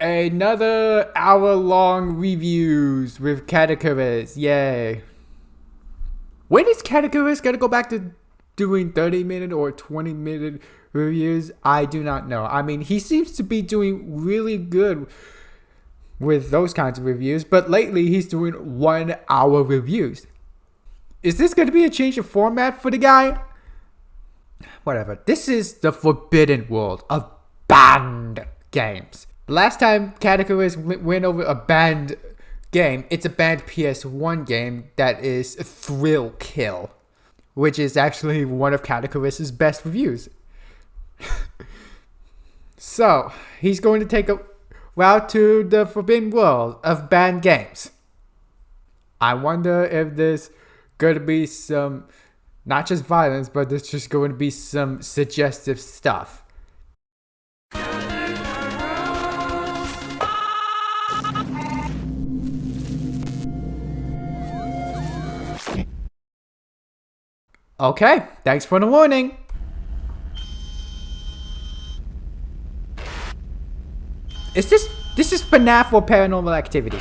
Another hour-long reviews with Caddicarus. Yay. When is Caddicarus gonna go back to doing 30-minute or 20-minute reviews? I do not know. I mean, he seems to be doing really good with those kinds of reviews, but lately he's doing 1 hour reviews. Is this gonna be a change of format for the guy? Whatever. This is the forbidden world of banned games. Last time Caddicarus went over a banned game, it's a banned PS1 game that is Thrill Kill, which is actually one of Caddicarus's best reviews. So, he's going to take a route to the forbidden world of banned games. I wonder if there's going to be some, not just violence, but there's just going to be some suggestive stuff. Okay, thanks for the warning. This is FNAF or Paranormal Activity?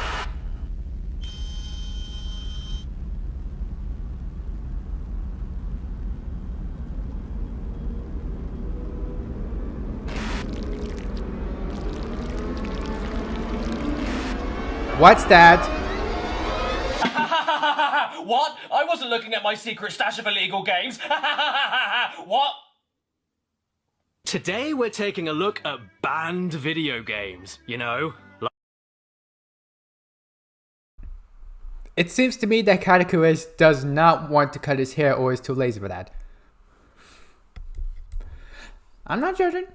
What's that? What? I wasn't looking at my secret stash of illegal games. What? Today we're taking a look at banned video games, you know? It seems to me that Caddicarus does not want to cut his hair or is too lazy for that. I'm not judging.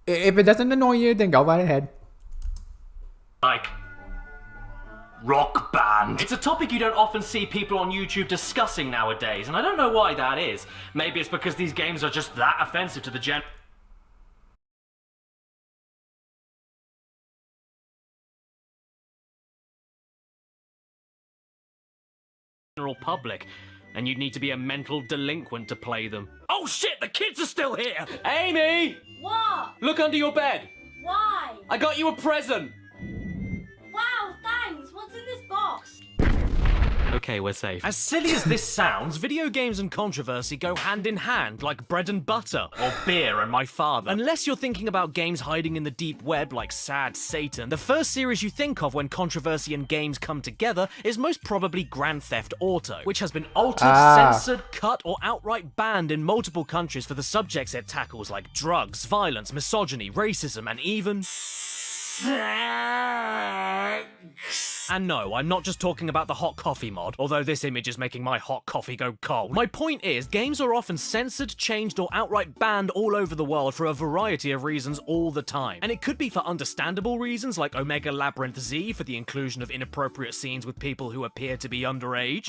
If it doesn't annoy you, then go right ahead. Like Rock Band. It's a topic you don't often see people on YouTube discussing nowadays, and I don't know why that is. Maybe it's because these games are just that offensive to the general public, and you'd need to be a mental delinquent to play them. Oh shit, the kids are still here! Amy! What? Look under your bed! Why? I got you a present! Wow, thanks. What's in this box? Okay, we're safe. As silly as this sounds, video games and controversy go hand in hand, like bread and butter, or beer and my father. Unless you're thinking about games hiding in the deep web like Sad Satan, the first series you think of when controversy and games come together is most probably Grand Theft Auto, which has been altered, censored, cut, or outright banned in multiple countries for the subjects it tackles like drugs, violence, misogyny, racism, and even... And no, I'm not just talking about the hot coffee mod, although this image is making my hot coffee go cold. My point is, games are often censored, changed, or outright banned all over the world for a variety of reasons all the time. And it could be for understandable reasons, like Omega Labyrinth Z for the inclusion of inappropriate scenes with people who appear to be underage.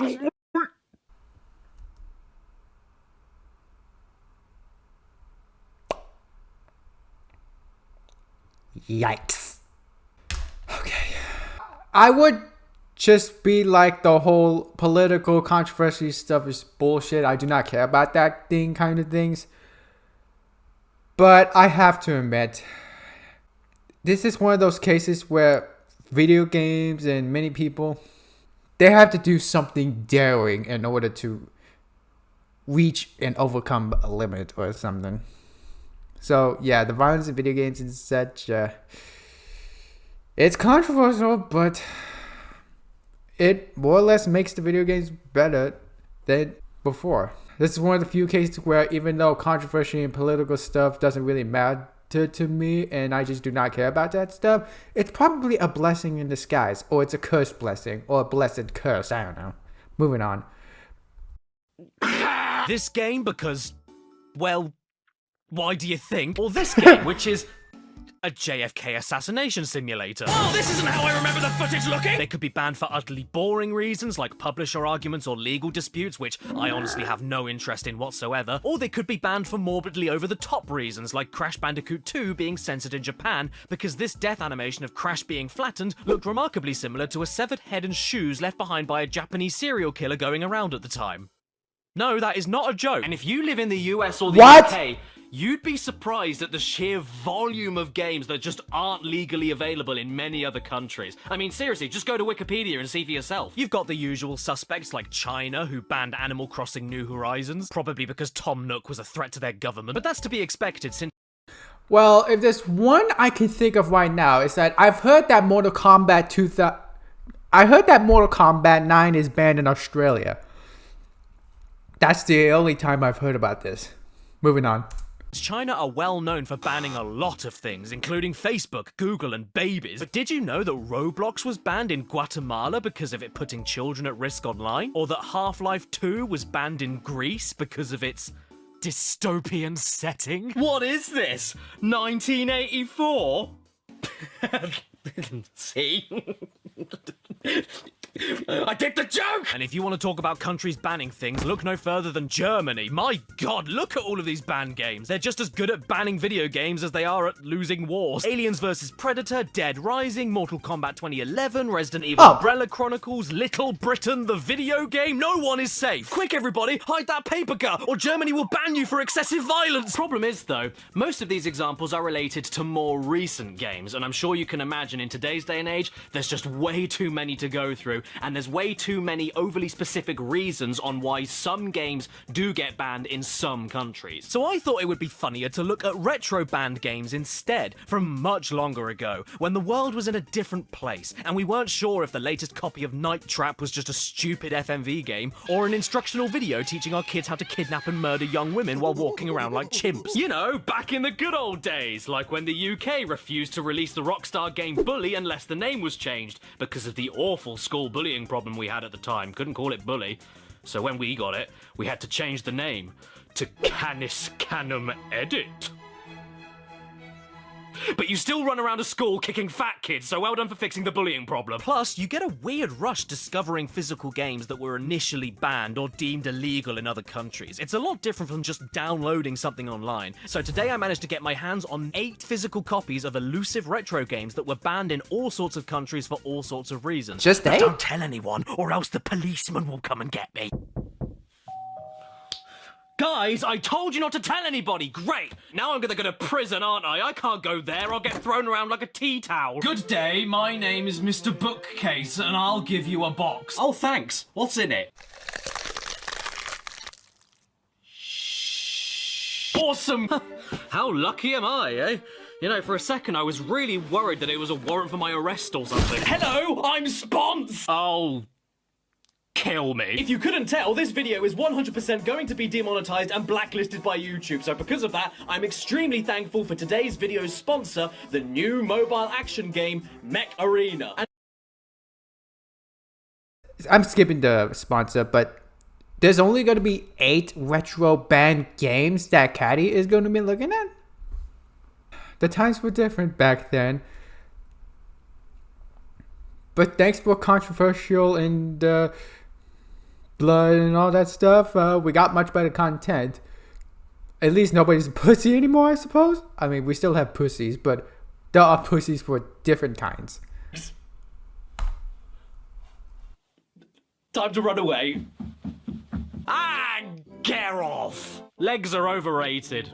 Yikes. Okay. I would just be like, the whole political controversy stuff is bullshit. I do not care about that thing kind of things. But I have to admit, this is one of those cases where video games and many people, they have to do something daring in order to reach and overcome a limit or something. So yeah, the violence in video games is such it's controversial, but it more or less makes the video games better than before. This is one of the few cases where even though controversy and political stuff doesn't really matter to me, and I just do not care about that stuff, it's probably a blessing in disguise, or it's a cursed blessing, or a blessed curse, I don't know. Moving on. This game because, well, why do you think? Or this game, which is a JFK assassination simulator. Oh, this isn't how I remember the footage looking! They could be banned for utterly boring reasons, like publisher arguments or legal disputes, which I honestly have no interest in whatsoever. Or they could be banned for morbidly over-the-top reasons, like Crash Bandicoot 2 being censored in Japan, because this death animation of Crash being flattened looked remarkably similar to a severed head and shoes left behind by a Japanese serial killer going around at the time. No, that is not a joke. And if you live in the US or the UK, You'd be surprised at the sheer volume of games that just aren't legally available in many other countries. I mean, seriously, just go to Wikipedia and see for yourself. You've got the usual suspects like China, who banned Animal Crossing New Horizons, probably because Tom Nook was a threat to their government. But that's to be expected since... Well, if there's one I can think of right now, is that I've heard that Mortal Kombat 9 is banned in Australia. That's the only time I've heard about this. Moving on. China are well known for banning a lot of things, including Facebook, Google, and babies. But did you know that Roblox was banned in Guatemala because of it putting children at risk online? Or that Half-Life 2 was banned in Greece because of its dystopian setting? What is this? 1984? See? I did the joke! And if you want to talk about countries banning things, look no further than Germany. My god, look at all of these banned games. They're just as good at banning video games as they are at losing wars. Aliens vs. Predator, Dead Rising, Mortal Kombat 2011, Resident Evil Umbrella Chronicles, Little Britain, the video game. No one is safe. Quick, everybody, hide that paper cut, or Germany will ban you for excessive violence. Problem is, though, most of these examples are related to more recent games, and I'm sure you can imagine in today's day and age, there's just way too many to go through, and there's way too many overly specific reasons on why some games do get banned in some countries. So I thought it would be funnier to look at retro banned games instead, from much longer ago, when the world was in a different place, and we weren't sure if the latest copy of Night Trap was just a stupid FMV game, or an instructional video teaching our kids how to kidnap and murder young women while walking around like chimps. You know, back in the good old days, like when the UK refused to release the Rockstar game Bully unless the name was changed, because of the awful school bullying problem we had at the time. Couldn't call it Bully. So when we got it, we had to change the name to Canis Canum Edit. But you still run around a school kicking fat kids, so well done for fixing the bullying problem. Plus, you get a weird rush discovering physical games that were initially banned or deemed illegal in other countries. It's a lot different from just downloading something online. So today I managed to get my hands on 8 physical copies of elusive retro games that were banned in all sorts of countries for all sorts of reasons. Just 8? Don't tell anyone, or else the policeman will come and get me. Guys, I told you not to tell anybody! Great! Now I'm gonna go to prison, aren't I? I can't go there, I'll get thrown around like a tea towel. Good day, my name is Mr. Bookcase, and I'll give you a box. Oh, thanks. What's in it? Awesome! How lucky am I, eh? You know, for a second I was really worried that it was a warrant for my arrest or something. Hello, I'm Spons! Oh... kill me. If you couldn't tell, this video is 100% going to be demonetized and blacklisted by YouTube, so because of that, I'm extremely thankful for today's video's sponsor, the new mobile action game, Mech Arena. I'm skipping the sponsor, but there's only going to be 8 retro banned games that Caddy is going to be looking at? The times were different back then. But thanks for controversial and blood and all that stuff, we got much better content. At least nobody's a pussy anymore, I suppose. I mean, we still have pussies, but there are pussies for different kinds. Time to run away. Ah, get off! Legs are overrated.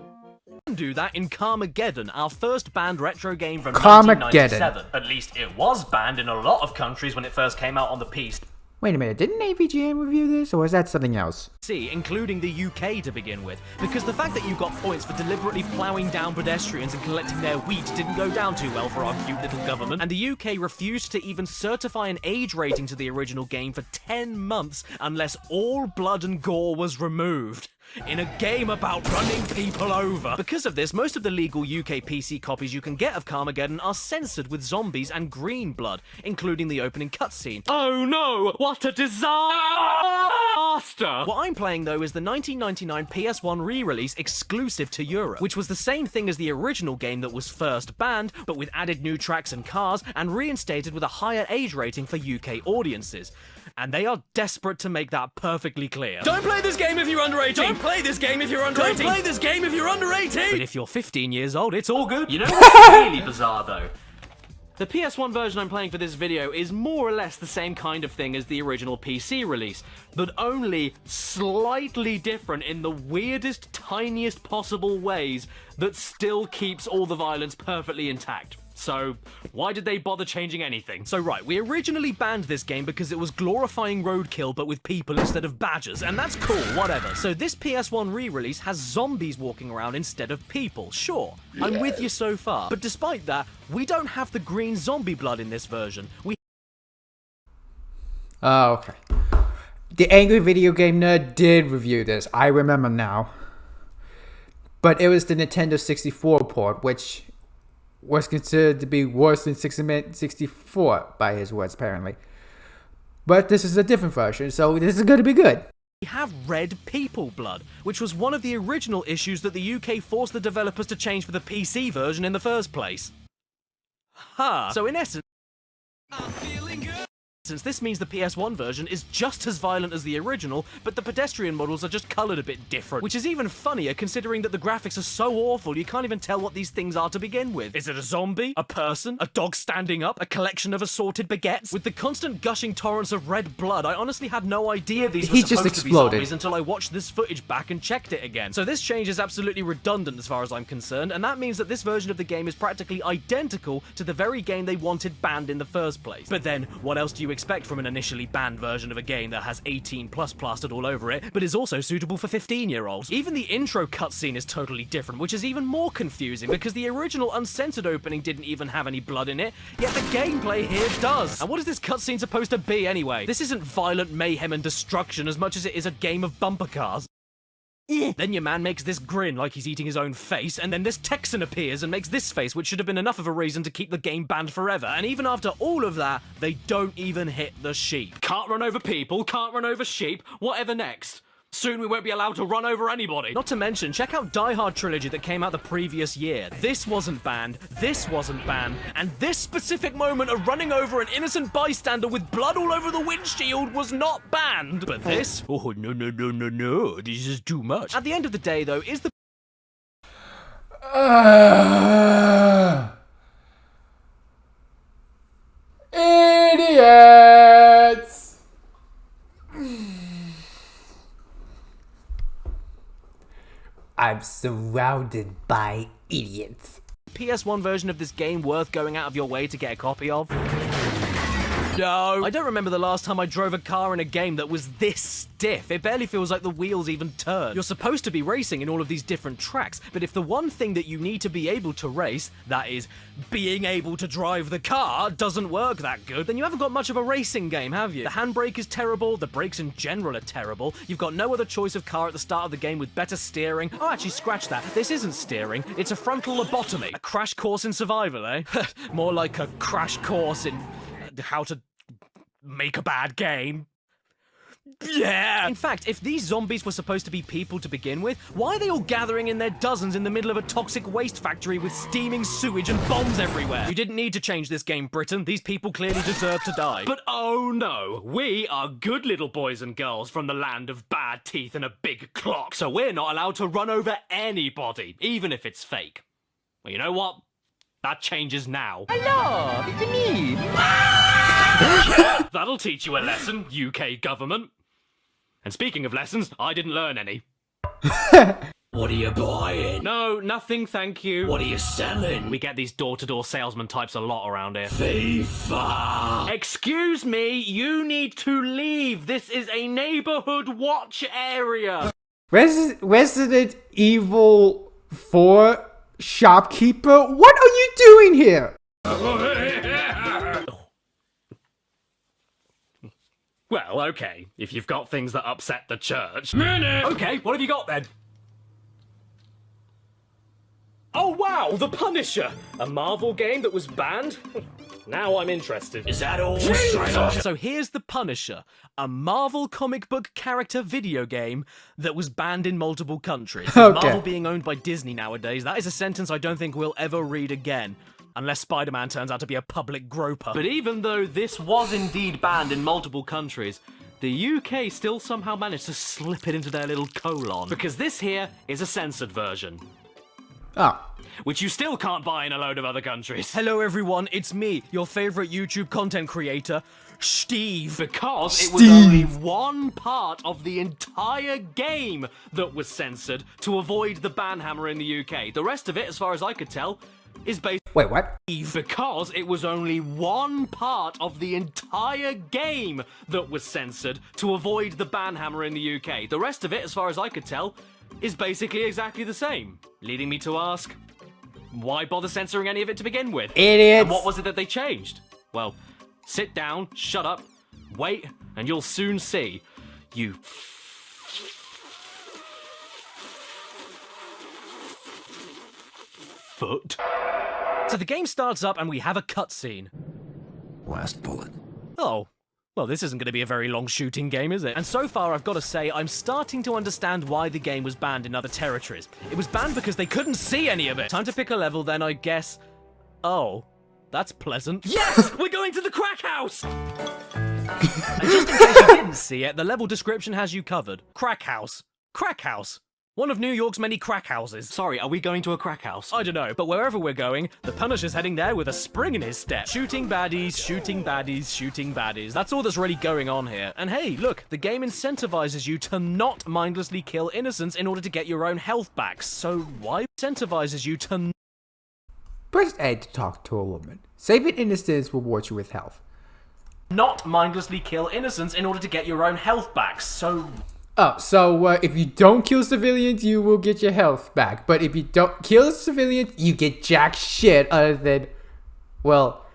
Do that in Carmageddon, our first banned retro game from 1997. At least it was banned in a lot of countries when it first came out on the PC. Wait a minute, didn't AVGN review this, or is that something else? Including the UK to begin with, because the fact that you got points for deliberately ploughing down pedestrians and collecting their wheat didn't go down too well for our cute little government, and the UK refused to even certify an age rating to the original game for 10 months unless all blood and gore was removed. In a game about running people over. Because of this, most of the legal UK PC copies you can get of Carmageddon are censored with zombies and green blood, including the opening cutscene. Oh no! What a disaster! What I'm playing though is the 1999 PS1 re-release exclusive to Europe, which was the same thing as the original game that was first banned, but with added new tracks and cars, and reinstated with a higher age rating for UK audiences. And they are desperate to make that perfectly clear. Don't play this game if you're under 18! Don't play this game if you're under 18! Don't play this game if you're under 18! But if you're 15 years old, it's all good. You know what's really bizarre, though? The PS1 version I'm playing for this video is more or less the same kind of thing as the original PC release, but only slightly different in the weirdest, tiniest possible ways that still keeps all the violence perfectly intact. So, why did they bother changing anything? So right, we originally banned this game because it was glorifying roadkill but with people instead of badgers, and that's cool, whatever. So this PS1 re-release has zombies walking around instead of people, sure. I'm with you so far. But despite that, we don't have the green zombie blood in this version. Oh, okay. The Angry Video Game Nerd did review this, I remember now. But it was the Nintendo 64 port, which was considered to be worse than 64 by his words, apparently. But this is a different version, so this is going to be good. We have red people blood, which was one of the original issues that the UK forced the developers to change for the PC version in the first place. So in essence, this means the PS1 version is just as violent as the original, but the pedestrian models are just coloured a bit different, which is even funnier considering that the graphics are so awful you can't even tell what these things are to begin with. Is it a zombie? A person? A dog standing up? A collection of assorted baguettes? With the constant gushing torrents of red blood, I honestly had no idea these were supposed to be zombies until I watched this footage back and checked it again. So this change is absolutely redundant as far as I'm concerned, and that means that this version of the game is practically identical to the very game they wanted banned in the first place. But then, what else do you expect from an initially banned version of a game that has 18 plus plastered all over it, but is also suitable for 15-year-olds? Even the intro cutscene is totally different, which is even more confusing because the original uncensored opening didn't even have any blood in it, yet the gameplay here does. And what is this cutscene supposed to be anyway? This isn't violent mayhem and destruction as much as it is a game of bumper cars. Then your man makes this grin like he's eating his own face, and then this Texan appears and makes this face, which should have been enough of a reason to keep the game banned forever. And even after all of that, they don't even hit the sheep. Can't run over people, can't run over sheep, whatever next. Soon we won't be allowed to run over anybody. Not to mention, check out Hard Trilogy that came out the previous year. This wasn't banned, this wasn't banned, and this specific moment of running over an innocent bystander with blood all over the windshield was not banned. But this? Oh, no, this is too much. At the end of the day, though, is the Idiots! I'm surrounded by idiots. PS1 version of this game worth going out of your way to get a copy of? No. I don't remember the last time I drove a car in a game that was this stiff. It barely feels like the wheels even turn. You're supposed to be racing in all of these different tracks, but if the one thing that you need to be able to race, that is, being able to drive the car, doesn't work that good, then you haven't got much of a racing game, have you? The handbrake is terrible, the brakes in general are terrible, you've got no other choice of car at the start of the game with better steering. Oh, actually, scratch that. This isn't steering, it's a frontal lobotomy. A crash course in survival, eh? More like a crash course in how to make a bad game. Yeah! In fact, if these zombies were supposed to be people to begin with, why are they all gathering in their dozens in the middle of a toxic waste factory with steaming sewage and bombs everywhere? You didn't need to change this game, Britain. These people clearly deserve to die. But oh no, we are good little boys and girls from the land of bad teeth and a big clock, so we're not allowed to run over anybody, even if it's fake. Well, you know what? That changes now. Hello, it's me. That'll teach you a lesson, UK government. And speaking of lessons, I didn't learn any. What are you buying? No, nothing, thank you. What are you selling? We get these door-to-door salesman types a lot around here. FIFA! Excuse me, you need to leave. This is a neighborhood watch area. Resident Evil 4 shopkeeper? What are you doing here? Well, okay, if you've got things that upset the church. Okay, what have you got then? Oh wow, The Punisher! A Marvel game that was banned? Now I'm interested. Is that all? So here's The Punisher, a Marvel comic book character video game that was banned in multiple countries. With Marvel being owned by Disney nowadays, that is a sentence I don't think we'll ever read again. Unless Spider-Man turns out to be a public groper. But even though this was indeed banned in multiple countries, the UK still somehow managed to slip it into their little colon. Because this here is a censored version. Oh. which you still can't buy in a load of other countries. Hello everyone, it's me, your favorite YouTube content creator, Steve. Because it was only one part of the entire game that was censored to avoid the ban hammer in the UK. The rest of it, as far as I could tell, is based. Wait, what? Because it was only one part of the entire game that was censored to avoid the ban hammer in the UK. The rest of it, as far as I could tell, is basically exactly the same. Leading me to ask, why bother censoring any of it to begin with? Idiots! And what was it that they changed? Well, sit down, shut up, wait, and you'll soon see. You foot. So the game starts up and we have a cutscene. Last bullet. Oh. Well, this isn't going to be a very long shooting game, is it? And so far, I've got to say, I'm starting to understand why the game was banned in other territories. It was banned because they couldn't see any of it. Time to pick a level, then, I guess. Oh, that's pleasant. Yes! We're going to the crack house! And just in case you didn't see it, the level description has you covered. Crack house. Crack house. One of New York's many crack houses. Sorry, are we going to a crack house? I don't know, but wherever we're going, the Punisher's heading there with a spring in his step. Shooting baddies, shooting baddies, shooting baddies. That's all that's really going on here. And hey, look, the game incentivizes you to not mindlessly kill innocents in order to get your own health back. So why incentivizes you to Press A to talk to a woman. Saving innocents rewards you with health. not mindlessly kill innocents in order to get your own health back? So Oh, so if you don't kill civilians, you will get your health back. But if you don't kill civilians, you get jack shit other than, well,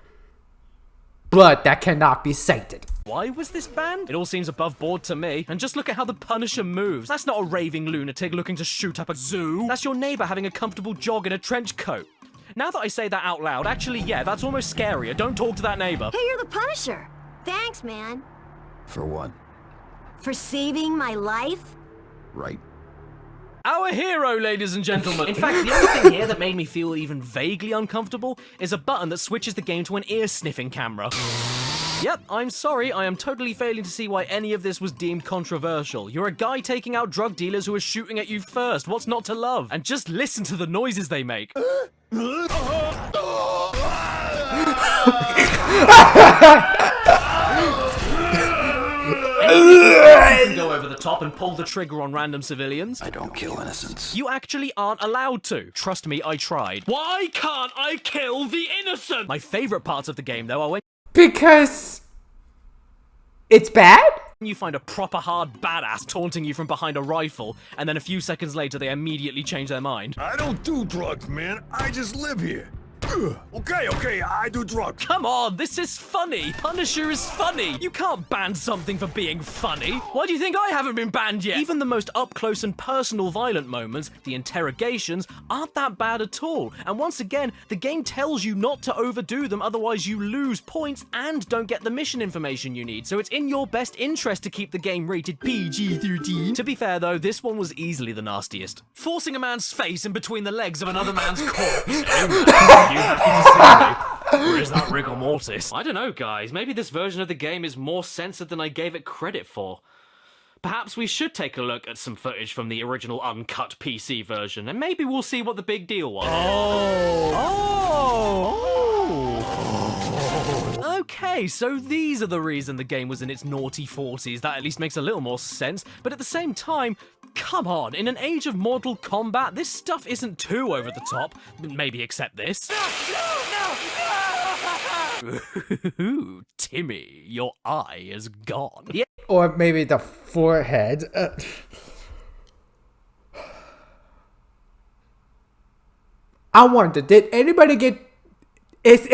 blood that cannot be cited. why was this banned? It all seems above board to me. And just look at how the Punisher moves. That's not a raving lunatic looking to shoot up a zoo. That's your neighbor having a comfortable jog in a trench coat. Now that I say that out loud, actually, yeah, that's almost scarier. Don't talk to that neighbor. Hey, you're the Punisher. Thanks, man. For what? For saving my life? Right. Our hero, ladies and gentlemen. In fact, the only thing here that made me feel even vaguely uncomfortable is a button that switches the game to an ear-sniffing camera. Yep, I'm sorry, I am totally failing to see why any of this was deemed controversial. You're a guy taking out drug dealers who are shooting at you first. What's not to love? And just listen to the noises they make. You can go over the top and pull the trigger on random civilians. I don't kill innocents. You actually aren't allowed to. Trust me, I tried. Why can't I kill the innocent? My favorite parts of the game, though, are when Because it's bad? you find a proper hard badass taunting you from behind a rifle, and then a few seconds later they immediately change their mind. I don't do drugs, man. I just live here. Okay, I do drugs. Come on, this is funny. Punisher is funny. You can't ban something for being funny. Why do you think I haven't been banned yet? Even the most up-close and personal violent moments, the interrogations, aren't that bad at all. And once again, the game tells you not to overdo them, otherwise you lose points and don't get the mission information you need. So it's in your best interest to keep the game rated PG-13. To be fair though, this one was easily the nastiest. Forcing a man's face in between the legs of another man's corpse. You happy to see me? Or is that rigor mortis? I don't know, guys. Maybe this version of the game is more censored than I gave it credit for. Perhaps we should take a look at some footage from the original uncut PC version, and maybe we'll see what the big deal was. Okay, so these are the reason the game was in its naughty 40s. That at least makes a little more sense. But at the same time, come on, in an age of Mortal Kombat, this stuff isn't too over the top. Maybe except this. Ooh, Timmy, your eye is gone. Yeah. Or maybe the forehead. I wonder, did anybody get... If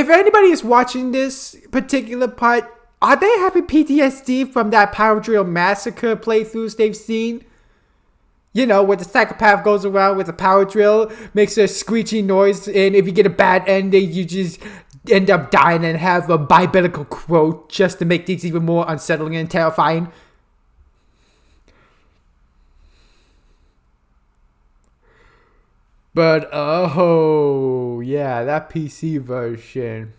anybody is watching this particular part, are they having PTSD from that Power Drill Massacre playthroughs they've seen? You know, where the psychopath goes around with a power drill, makes a screeching noise, and if you get a bad ending, you just end up dying and have a biblical quote just to make things even more unsettling and terrifying. But, oh, yeah, that PC version.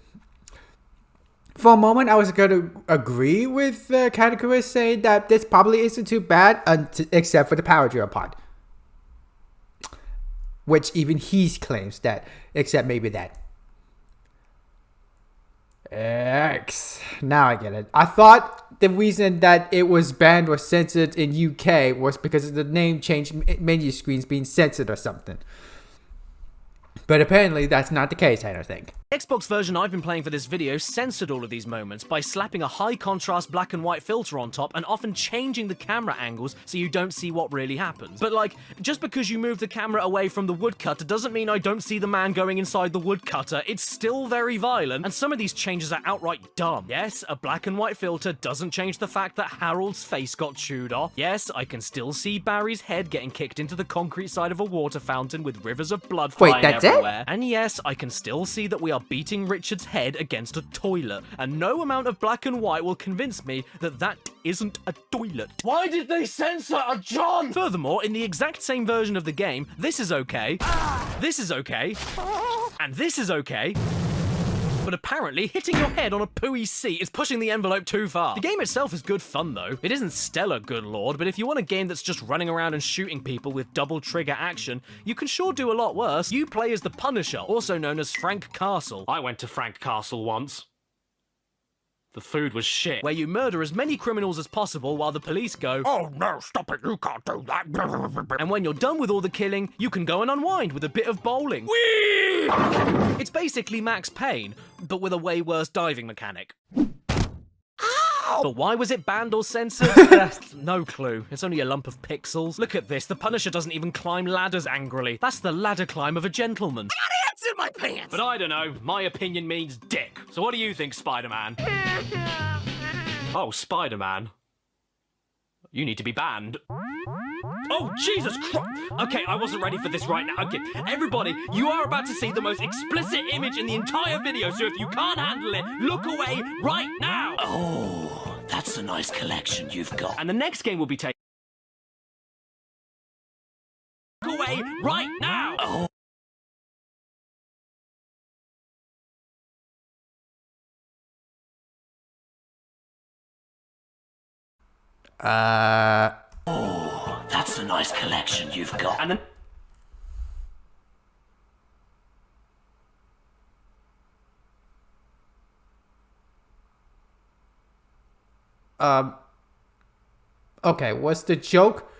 For a moment, I was going to agree with Caddicarus saying that this probably isn't too bad, except for the power drill part. which even he claims that, except maybe that. X. Now I get it. I thought the reason that it was banned or censored in UK was because of the name change menu screens being censored or something. But apparently that's not the case, I don't think. The Xbox version I've been playing for this video censored all of these moments by slapping a high contrast black and white filter on top and often changing the camera angles so you don't see what really happens. But like, just because you move the camera away from the woodcutter doesn't mean I don't see the man going inside the woodcutter. It's still very violent, and some of these changes are outright dumb. Yes, a black and white filter doesn't change the fact that Harold's face got chewed off. Yes, I can still see Barry's head getting kicked into the concrete side of a water fountain with rivers of blood flying everywhere. And yes, I can still see that we are beating Richard's head against a toilet, and no amount of black and white will convince me that that isn't a toilet. Why did they censor a John? Furthermore, in the exact same version of the game, this is okay, this is okay, and this is okay. But apparently, hitting your head on a pooey seat is pushing the envelope too far. The game itself is good fun though. It isn't stellar, good lord, but if you want a game that's just running around and shooting people with double trigger action, you can sure do a lot worse. You play as the Punisher, also known as Frank Castle. I went to Frank Castle once. The food was shit. Where you murder as many criminals as possible while the police go, Oh no, stop it, you can't do that. and when you're done with all the killing, you can go and unwind with a bit of bowling. Whee! It's basically Max Payne, but with a way worse diving mechanic. But why was it banned or censored? No clue. It's only a lump of pixels. Look at this. The Punisher doesn't even climb ladders angrily. That's the ladder climb of a gentleman. In my pants. But I don't know, my opinion means dick. So what do you think, Spider-Man? Oh, Spider-Man. You need to be banned. Oh, Jesus Christ! Okay, I wasn't ready for this right now. Okay, everybody, you are about to see the most explicit image in the entire video, so if you can't handle it, look away right now! Oh, that's a nice collection you've got. And the next game will be taken... Look away right now! Oh. Oh, that's a nice collection you've got. And then... Okay, was the joke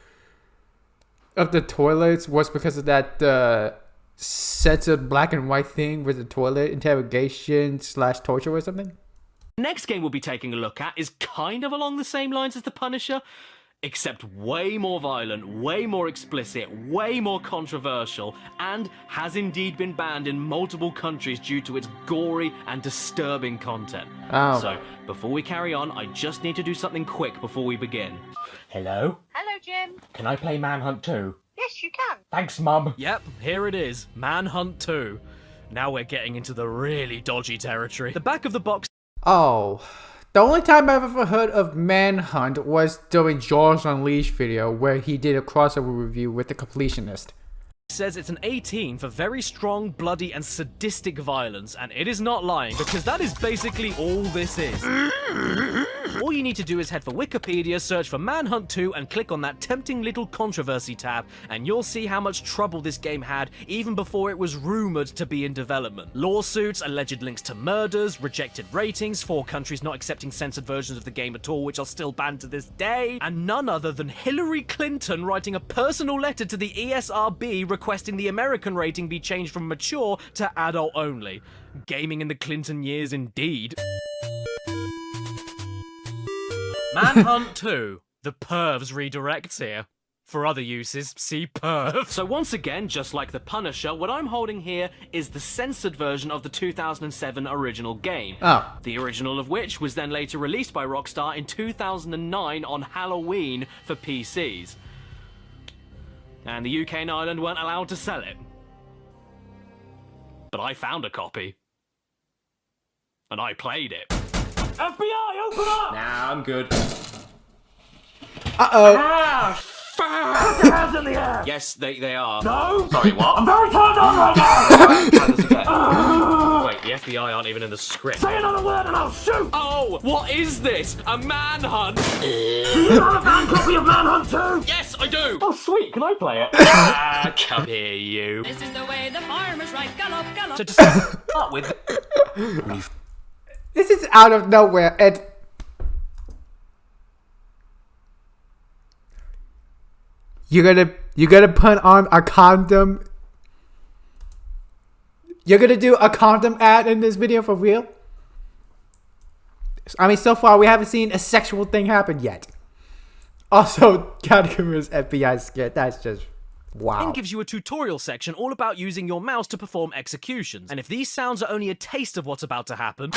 of the toilets was because of that censored black and white thing with the toilet interrogation / torture or something? Next game we'll be taking a look at is kind of along the same lines as The Punisher, except way more violent, way more explicit, way more controversial, and has indeed been banned in multiple countries due to its gory and disturbing content. Oh. So, before we carry on, I just need to do something quick before we begin. Hello? Hello, Jim. Can I play Manhunt 2? Yes, you can. Thanks, Mum. Yep, here it is. Manhunt 2. Now we're getting into the really dodgy territory. The back of the box Oh, the only time I've ever heard of Manhunt was during Jaws Unleashed video where he did a crossover review with the completionist. says it's an 18 for very strong, bloody, and sadistic violence, and it is not lying, because that is basically all this is. All you need to do is head for Wikipedia, search for Manhunt 2, and click on that tempting little controversy tab, and you'll see how much trouble this game had even before it was rumored to be in development. Lawsuits, alleged links to murders, rejected ratings, 4 countries not accepting censored versions of the game at all, which are still banned to this day, and none other than Hillary Clinton writing a personal letter to the ESRB requesting the American rating be changed from mature to adult only. Gaming in the Clinton years indeed. Manhunt 2. The Pervs redirects here. For other uses, see Perv. So once again, just like The Punisher, what I'm holding here is the censored version of the 2007 original game. Oh. The original of which was then later released by Rockstar in 2009 on Halloween for PCs. And the UK and Ireland weren't allowed to sell it. But I found a copy. And I played it. FBI, open up! Nah, I'm good. Uh-oh. Ah, fuck! Put your hands in the air! Yes, they are. No! Sorry, what? I'm very turned on right now! How does it get? Wait, the FBI aren't even in the script. Say another word and I'll shoot! Oh, what is this? A manhunt? Do you have a fan copy of Manhunt 2? Yes, I do! Oh, sweet, can I play it? Ah, come here, you. This is the way the farmers ride. Gallop, gallop. So to start with, This is out of nowhere, and you're gonna put on a condom. You're gonna do a condom ad in this video for real? I mean, so far we haven't seen a sexual thing happen yet. Also, Caddicarus FBI skit. That's just wow. Then gives you a tutorial section all about using your mouse to perform executions. And if these sounds are only a taste of what's about to happen,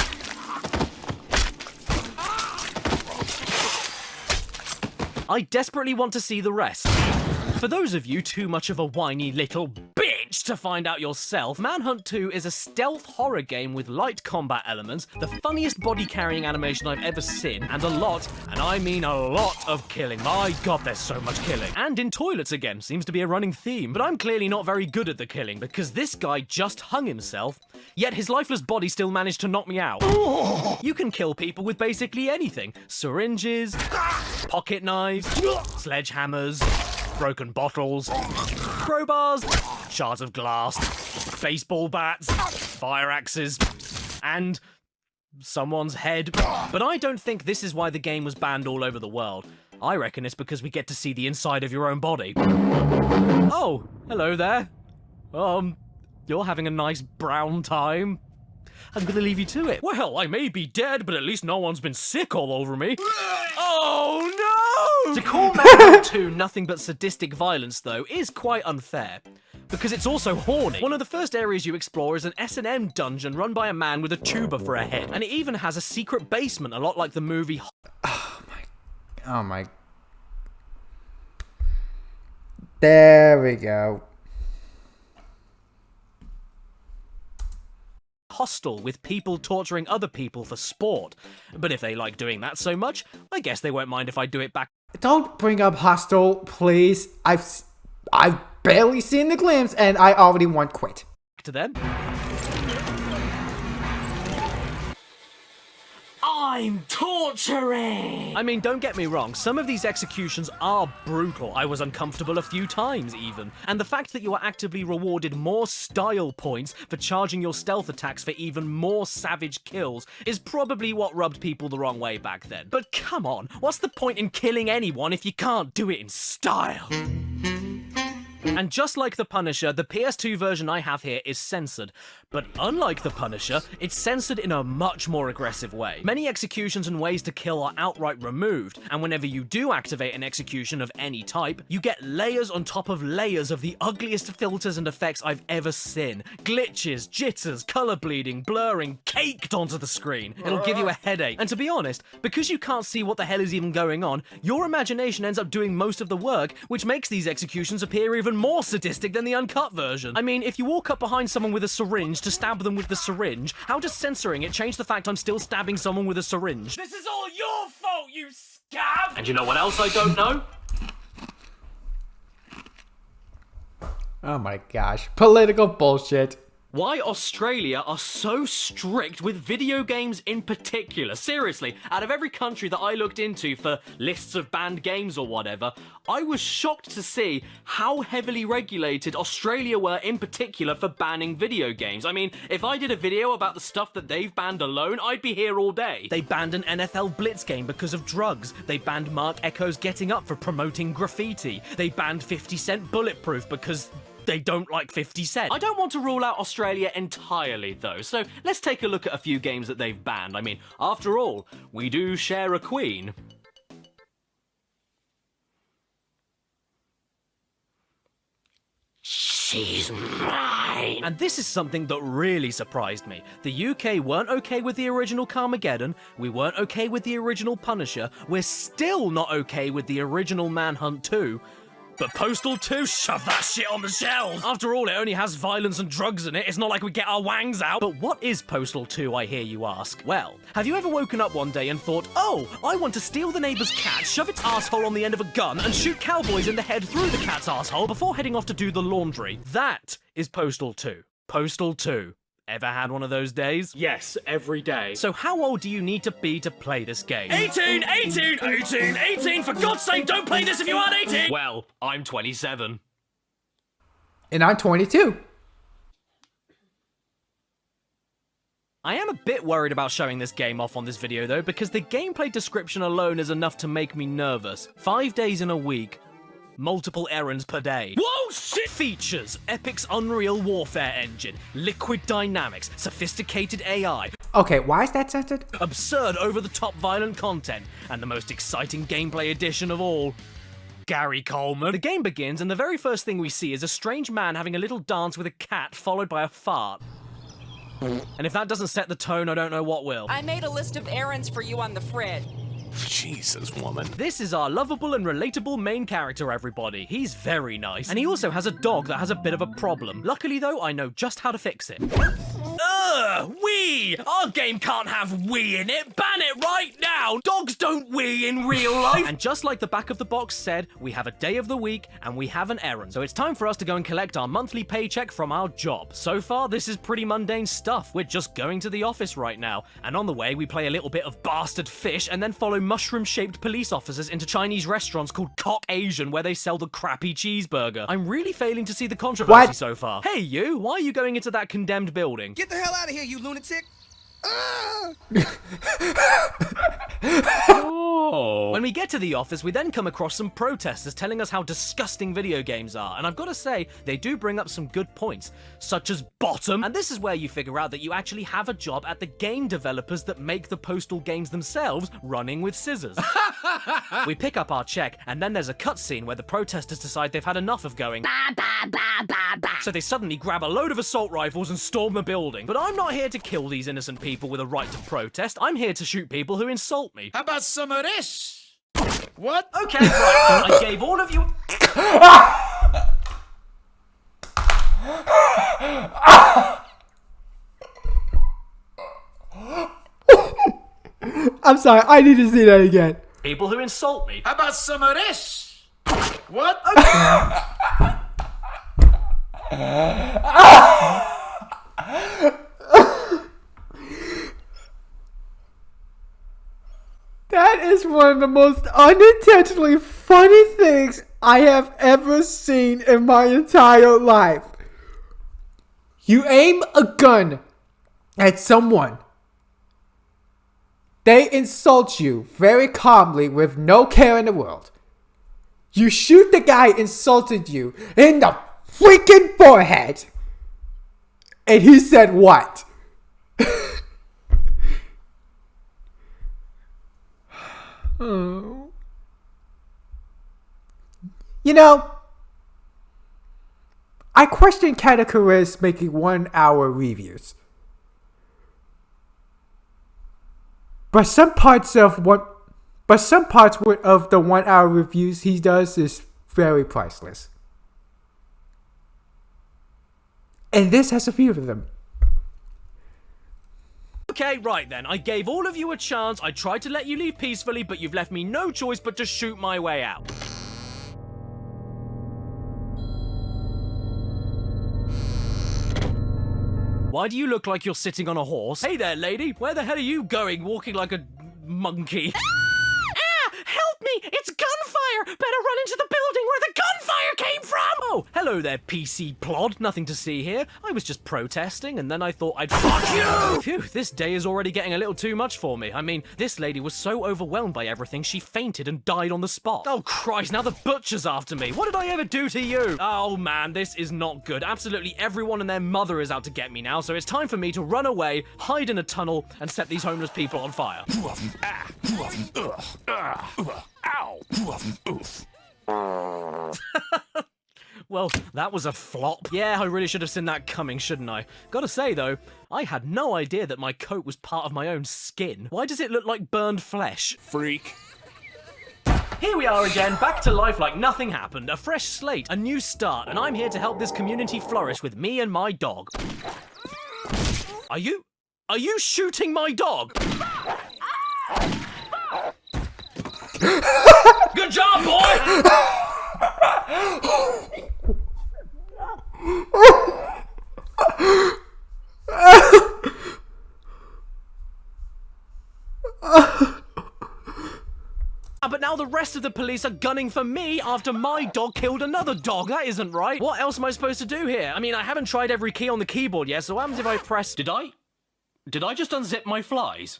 I desperately want to see the rest. For those of you too much of a whiny little bitch to find out yourself, Manhunt 2 is a stealth horror game with light combat elements, the funniest body carrying animation I've ever seen, and a lot, and I mean a lot, of killing. My god, there's so much killing. And in toilets again, seems to be a running theme, but I'm clearly not very good at the killing, because this guy just hung himself, yet his lifeless body still managed to knock me out. You can kill people with basically anything. Syringes, pocket knives, sledgehammers, broken bottles, crowbars, shards of glass, baseball bats, fire axes, and someone's head. But I don't think this is why the game was banned all over the world. I reckon it's because we get to see the inside of your own body. Oh, hello there. You're having a nice brown time. I'm gonna leave you to it. Well, I may be dead, but at least no one's been sick all over me. Oh no! To call Manhunt 2 nothing but sadistic violence, though, is quite unfair. Because it's also horny. One of the first areas you explore is an S&M dungeon run by a man with a tuba for a head. And it even has a secret basement, a lot like the movie Oh my. There we go. Hostel, with people torturing other people for sport. But if they like doing that so much, I guess they won't mind if I do it back Don't bring up Hostel, please. I've barely seen the glimpse, and I already want quit. to them. I'm torturing! I mean, don't get me wrong, some of these executions are brutal. I was uncomfortable a few times, even. And the fact that you are actively rewarded more style points for charging your stealth attacks for even more savage kills is probably what rubbed people the wrong way back then. But come on, what's the point in killing anyone if you can't do it in style? And just like The Punisher, the PS2 version I have here is censored. But unlike The Punisher, it's censored in a much more aggressive way. Many executions and ways to kill are outright removed, and whenever you do activate an execution of any type, you get layers on top of layers of the ugliest filters and effects I've ever seen. Glitches, jitters, color bleeding, blurring, caked onto the screen. It'll give you a headache. And to be honest, because you can't see what the hell is even going on, your imagination ends up doing most of the work, which makes these executions appear even more sadistic than the uncut version. I mean, if you walk up behind someone with a syringe to stab them with the syringe, how does censoring it change the fact I'm still stabbing someone with a syringe? This is all your fault, you scab! and you know what else I don't know? Oh my gosh. Political bullshit. Why Australia are so strict with video games in particular. Seriously, out of every country that I looked into for lists of banned games or whatever, I was shocked to see how heavily regulated Australia were in particular for banning video games. I mean, if I did a video about the stuff that they've banned alone, I'd be here all day. They banned an NFL Blitz game because of drugs. They banned Mark Echo's Getting Up for promoting graffiti. They banned 50 Cent Bulletproof because they don't like 50 Cent. I don't want to rule out Australia entirely, though, so let's take a look at a few games that they've banned. I mean, after all, we do share a queen. She's mine! And this is something that really surprised me. The UK weren't okay with the original Carmageddon, we weren't okay with the original Punisher, we're still not okay with the original Manhunt 2, but Postal 2, shove that shit on the shelves! After all, it only has violence and drugs in it, it's not like we get our wangs out. But what is Postal 2, I hear you ask? Well, have you ever woken up one day and thought, oh, I want to steal the neighbour's cat, shove its asshole on the end of a gun, and shoot cowboys in the head through the cat's asshole before heading off to do the laundry? That is Postal 2. Postal 2. Ever had one of those days? Yes, every day. So how old do you need to be to play this game? 18, 18, 18, 18! For God's sake, don't play this if you aren't 18! Well, I'm 27. And I'm 22. I am a bit worried about showing this game off on this video though, because the gameplay description alone is enough to make me nervous. 5 days in a week, multiple errands per day. Whoa, shit! Features: Epic's Unreal Warfare engine, liquid dynamics, sophisticated AI, Okay, why is that censored? absurd over-the-top violent content, and the most exciting gameplay addition of all, Gary Coleman. The game begins and the very first thing we see is a strange man having a little dance with a cat followed by a fart. And if that doesn't set the tone, I don't know what will. I made a list of errands for you on the fridge. Jesus, woman. This is our lovable and relatable main character, everybody. He's very nice. And he also has a dog that has a bit of a problem. Luckily, though, I know just how to fix it. Ugh, wee! Our game can't have wee in it! Ban it right now! Dogs don't wee in real life! And just like the back of the box said, we have a day of the week and we have an errand. So it's time for us to go and collect our monthly paycheck from our job. So far, this is pretty mundane stuff. We're just going to the office right now. And on the way, we play a little bit of bastard fish and then follow mushroom-shaped police officers into Chinese restaurants called Cock Asian where they sell the crappy cheeseburger. I'm really failing to see the controversy so far. Hey you, why are you going into that condemned building? Get the hell out of here, you lunatic! When we get to the office, we then come across some protesters telling us how disgusting video games are, and I've got to say, they do bring up some good points, such as bottom, and this is where you figure out that you actually have a job at the game developers that make the postal games themselves, running with scissors. We pick up our check, and then there's a cutscene where the protesters decide they've had enough of going bah, bah, bah, bah, bah. So they suddenly grab a load of assault rifles and storm the building. But I'm not here to kill these innocent people with a right to protest, I'm here to shoot people who insult me. How about some of this? What? Okay, right, I gave all of you... I'm sorry, I need to see that again. people who insult me. How about some of this? What? That is one of the most unintentionally funny things I have ever seen in my entire life. You aim a gun at someone. They insult you very calmly with no care in the world. You shoot the guy insulted you in the freaking forehead. And he said what? Oh. You know, I question Caddicarus making 1 hour reviews. But some parts of the 1 hour reviews he does is very priceless. And this has a few of them. Okay, right then. I gave all of you a chance. I tried to let you leave peacefully, but you've left me no choice but to shoot my way out. Why do you look like you're sitting on a horse? Hey there, lady. Where the hell are you going, walking like a monkey? Help me! It's gunfire! Better run into the building where the gunfire came from! Oh, hello there, PC plod. Nothing to see here. I was just protesting, and then I thought I'd fuck you! Phew, this day is already getting a little too much for me. I mean, this lady was so overwhelmed by everything, she fainted and died on the spot. Oh, Christ, now the butcher's after me. What did I ever do to you? Oh, man, this is not good. Absolutely everyone and their mother is out to get me now, so it's time for me to run away, hide in a tunnel, and set these homeless people on fire. Well, that was a flop. Yeah, I really should have seen that coming, shouldn't I? Gotta say, though, I had no idea that my coat was part of my own skin. Why does it look like burned flesh? Freak. Here we are again, back to life like nothing happened. A fresh slate, a new start, and I'm here to help this community flourish with me and my dog. Are you shooting my dog? Good job, boy! now the rest of the police are gunning for me after my dog killed another dog. That isn't right. What else am I supposed to do here? I mean, I haven't tried every key on the keyboard yet, so what happens if I press... Did I just unzip my flies?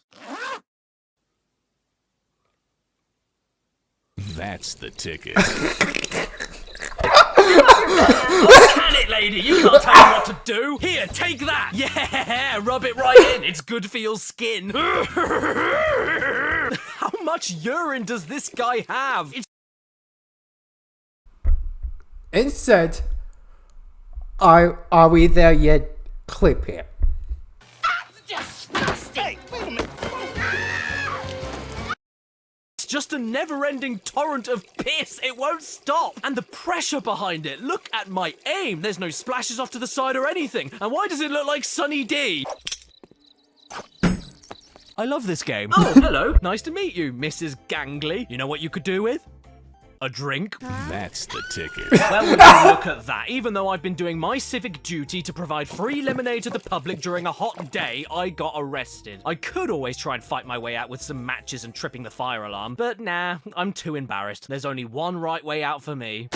That's the ticket. Oh, can it, lady? You can't tell me what to do. Here, take that. Yeah, rub it right in. It's good for your skin. How much urine does this guy have? Insert, are we there yet? Clip here. Hey, wait a minute. Just a never-ending torrent of piss. It won't stop. And the pressure behind it. Look at my aim. There's no splashes off to the side or anything. And why does it look like Sunny D? I love this game. Oh, hello. Nice to meet you, Mrs. Gangley. You know what you could do with? A drink? That's the ticket. Well, would you look at that. Even though I've been doing my civic duty to provide free lemonade to the public during a hot day, I got arrested. I could always try and fight my way out with some matches and tripping the fire alarm, but nah, I'm too embarrassed. There's only one right way out for me.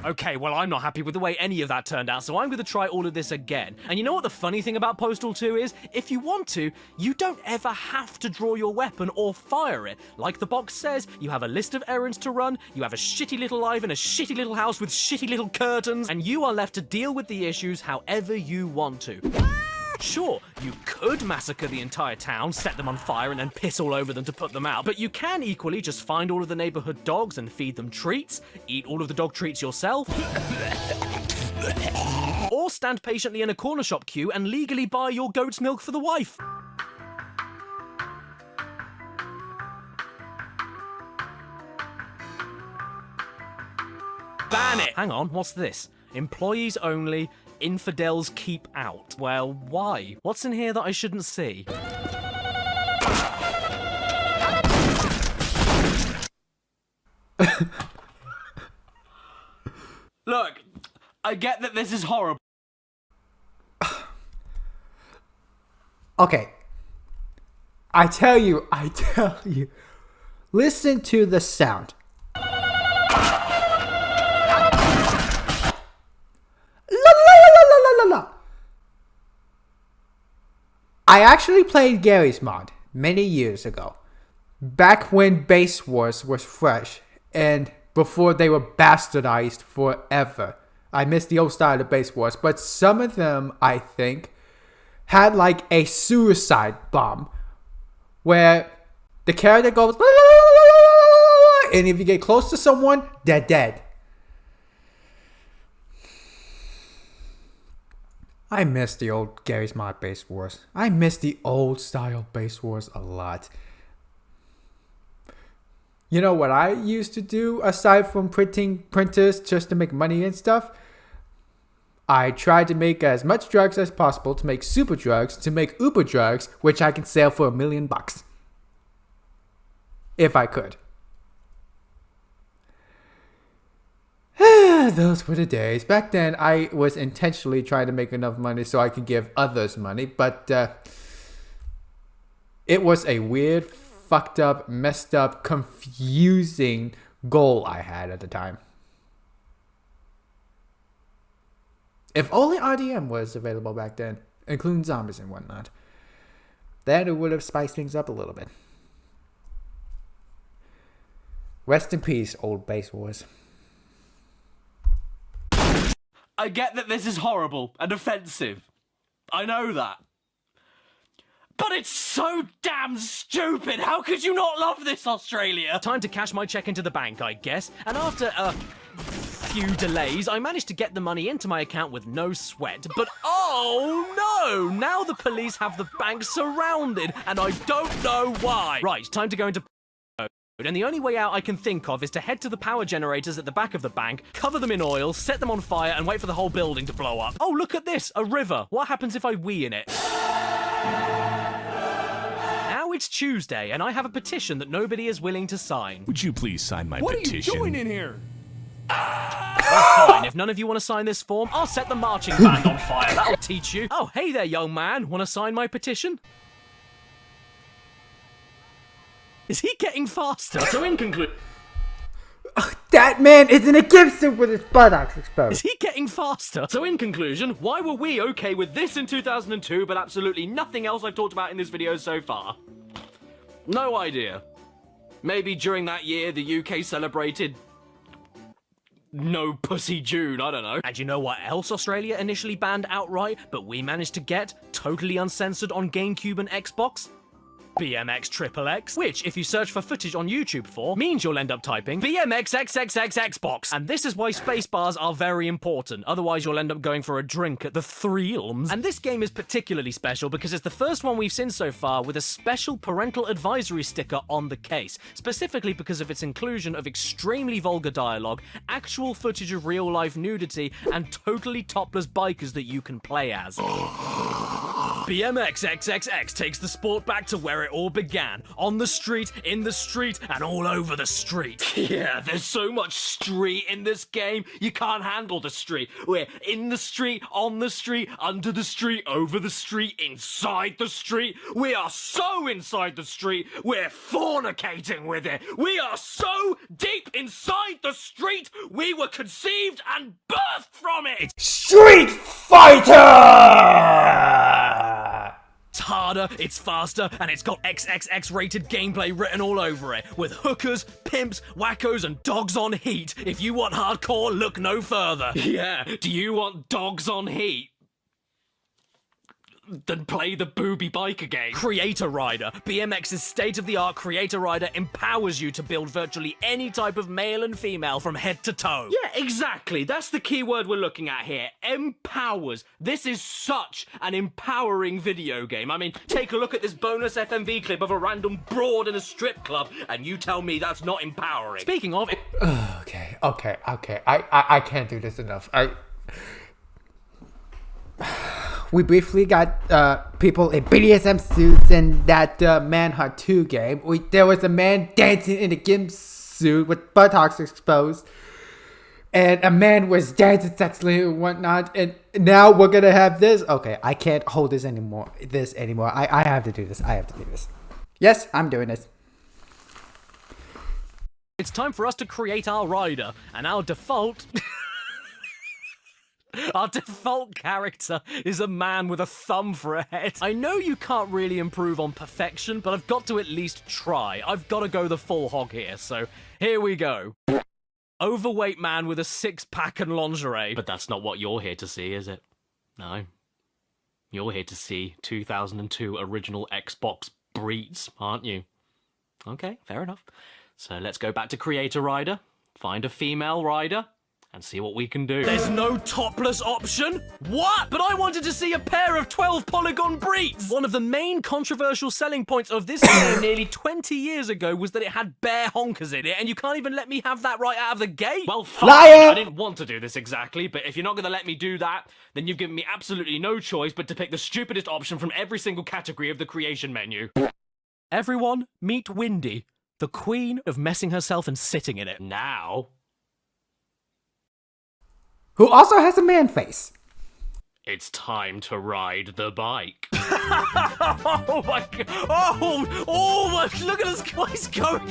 Okay, well, I'm not happy with the way any of that turned out, so I'm going to try all of this again. And you know what the funny thing about Postal 2 is? If you want to, you don't ever have to draw your weapon or fire it. Like the box says, you have a list of errands to run, you have a shitty little life in a shitty little house with shitty little curtains, and you are left to deal with the issues however you want to. Sure, you could massacre the entire town, set them on fire, and then piss all over them to put them out, but you can equally just find all of the neighborhood dogs and feed them treats, eat all of the dog treats yourself, or stand patiently in a corner shop queue and legally buy your goat's milk for the wife. Ban it! Hang on, what's this? Employees only. Infidels keep out. Well, why? What's in here that I shouldn't see? Look, I get that this is horrible. Okay. I tell you. Listen to the sound. I actually played Gary's mod many years ago, back when Base Wars was fresh and before they were bastardized forever. I miss the old style of Base Wars, but some of them, I think, had like a suicide bomb where the character goes, and if you get close to someone, they're dead. I miss the old Gary's Mod Base Wars. I miss the old style Base Wars a lot. You know what I used to do aside from printing printers just to make money and stuff? I tried to make as much drugs as possible to make super drugs, to make uber drugs, which I can sell for $1 million. If I could. Those were the days. Back then, I was intentionally trying to make enough money so I could give others money, but it was a weird, fucked up, messed up, confusing goal I had at the time. If only RDM was available back then, including zombies and whatnot, then it would have spiced things up a little bit. Rest in peace, old Base Wars. I get that this is horrible and offensive. I know that. But it's so damn stupid! How could you not love this, Australia? Time to cash my check into the bank, I guess. And after a few delays, I managed to get the money into my account with no sweat. But oh no! Now the police have the bank surrounded, and I don't know why. Right, time to go into and the only way out I can think of is to head to the power generators at the back of the bank, cover them in oil, set them on fire, and wait for the whole building to blow up. Oh, look at this, a river. What happens if I wee in it? Now it's Tuesday, and I have a petition that nobody is willing to sign. Would you please sign my petition? What are you doing in here? Well, fine, if none of you want to sign this form, I'll set the marching band on fire. That'll teach you. Oh, hey there, young man. Want to sign my petition? Is he getting faster? So in conclusion... That man is in a gimp suit with his buttocks exposed. Is he getting faster? So in conclusion, why were we okay with this in 2002 but absolutely nothing else I've talked about in this video so far? No idea. Maybe during that year the UK celebrated... No Pussy June, I don't know. And you know what else Australia initially banned outright, but we managed to get totally uncensored on GameCube and Xbox? Bmx Xxx, which, if you search for footage on YouTube for, means you'll end up typing Bmx Xxx Xbox. And this is why spacebars are very important, otherwise you'll end up going for a drink at the Threelms. And this game is particularly special because it's the first one we've seen so far with a special parental advisory sticker on the case, specifically because of its inclusion of extremely vulgar dialogue, actual footage of real-life nudity, and totally topless bikers that you can play as. Bmx Xxx takes the sport back to where it all began. On the street, in the street, and all over the street. Yeah, there's so much street in this game, you can't handle the street. We're in the street, on the street, under the street, over the street, inside the street. We are so inside the street, we're fornicating with it. We are so deep inside the street, we were conceived and birthed from it. Street Fighter! It's harder, it's faster, and it's got XXX rated gameplay written all over it, with hookers, pimps, wackos, and dogs on heat. If you want hardcore, look no further. Yeah, do you want dogs on heat? Then play the booby biker game. Creator Rider. BMX's state-of-the-art Creator Rider empowers you to build virtually any type of male and female from head to toe. Yeah, exactly. That's the key word we're looking at here. Empowers. This is such an empowering video game. I mean, take a look at this bonus FMV clip of a random broad in a strip club, and you tell me that's not empowering. Speaking of... Okay. I can't do this enough. We briefly got people in BDSM suits in that Manhunt 2 game. There was a man dancing in a gimp suit with buttocks exposed. And a man was dancing sexually and whatnot. And now we're going to have this. Okay, I can't hold this anymore. I have to do this. Yes, I'm doing this. It's time for us to create our rider. And our default... Our default character is a man with a thumb for a head. I know you can't really improve on perfection, but I've got to at least try. I've got to go the full hog here, so here we go. Overweight man with a six-pack and lingerie. But that's not what you're here to see, is it? No. You're here to see 2002 original Xbox breeds, aren't you? Okay, fair enough. So let's go back to Creator Rider, find a female rider, and see what we can do. There's no topless option? What? But I wanted to see a pair of 12-polygon breeds! One of the main controversial selling points of this game nearly 20 years ago was that it had bare honkers in it, and you can't even let me have that right out of the gate? Well, fine. Liar! I didn't want to do this exactly, but if you're not going to let me do that, then you've given me absolutely no choice but to pick the stupidest option from every single category of the creation menu. Everyone, meet Windy, the queen of messing herself and sitting in it. Now... Who also has a man face. It's time to ride the bike. Oh my god. Oh, look at this guy's going.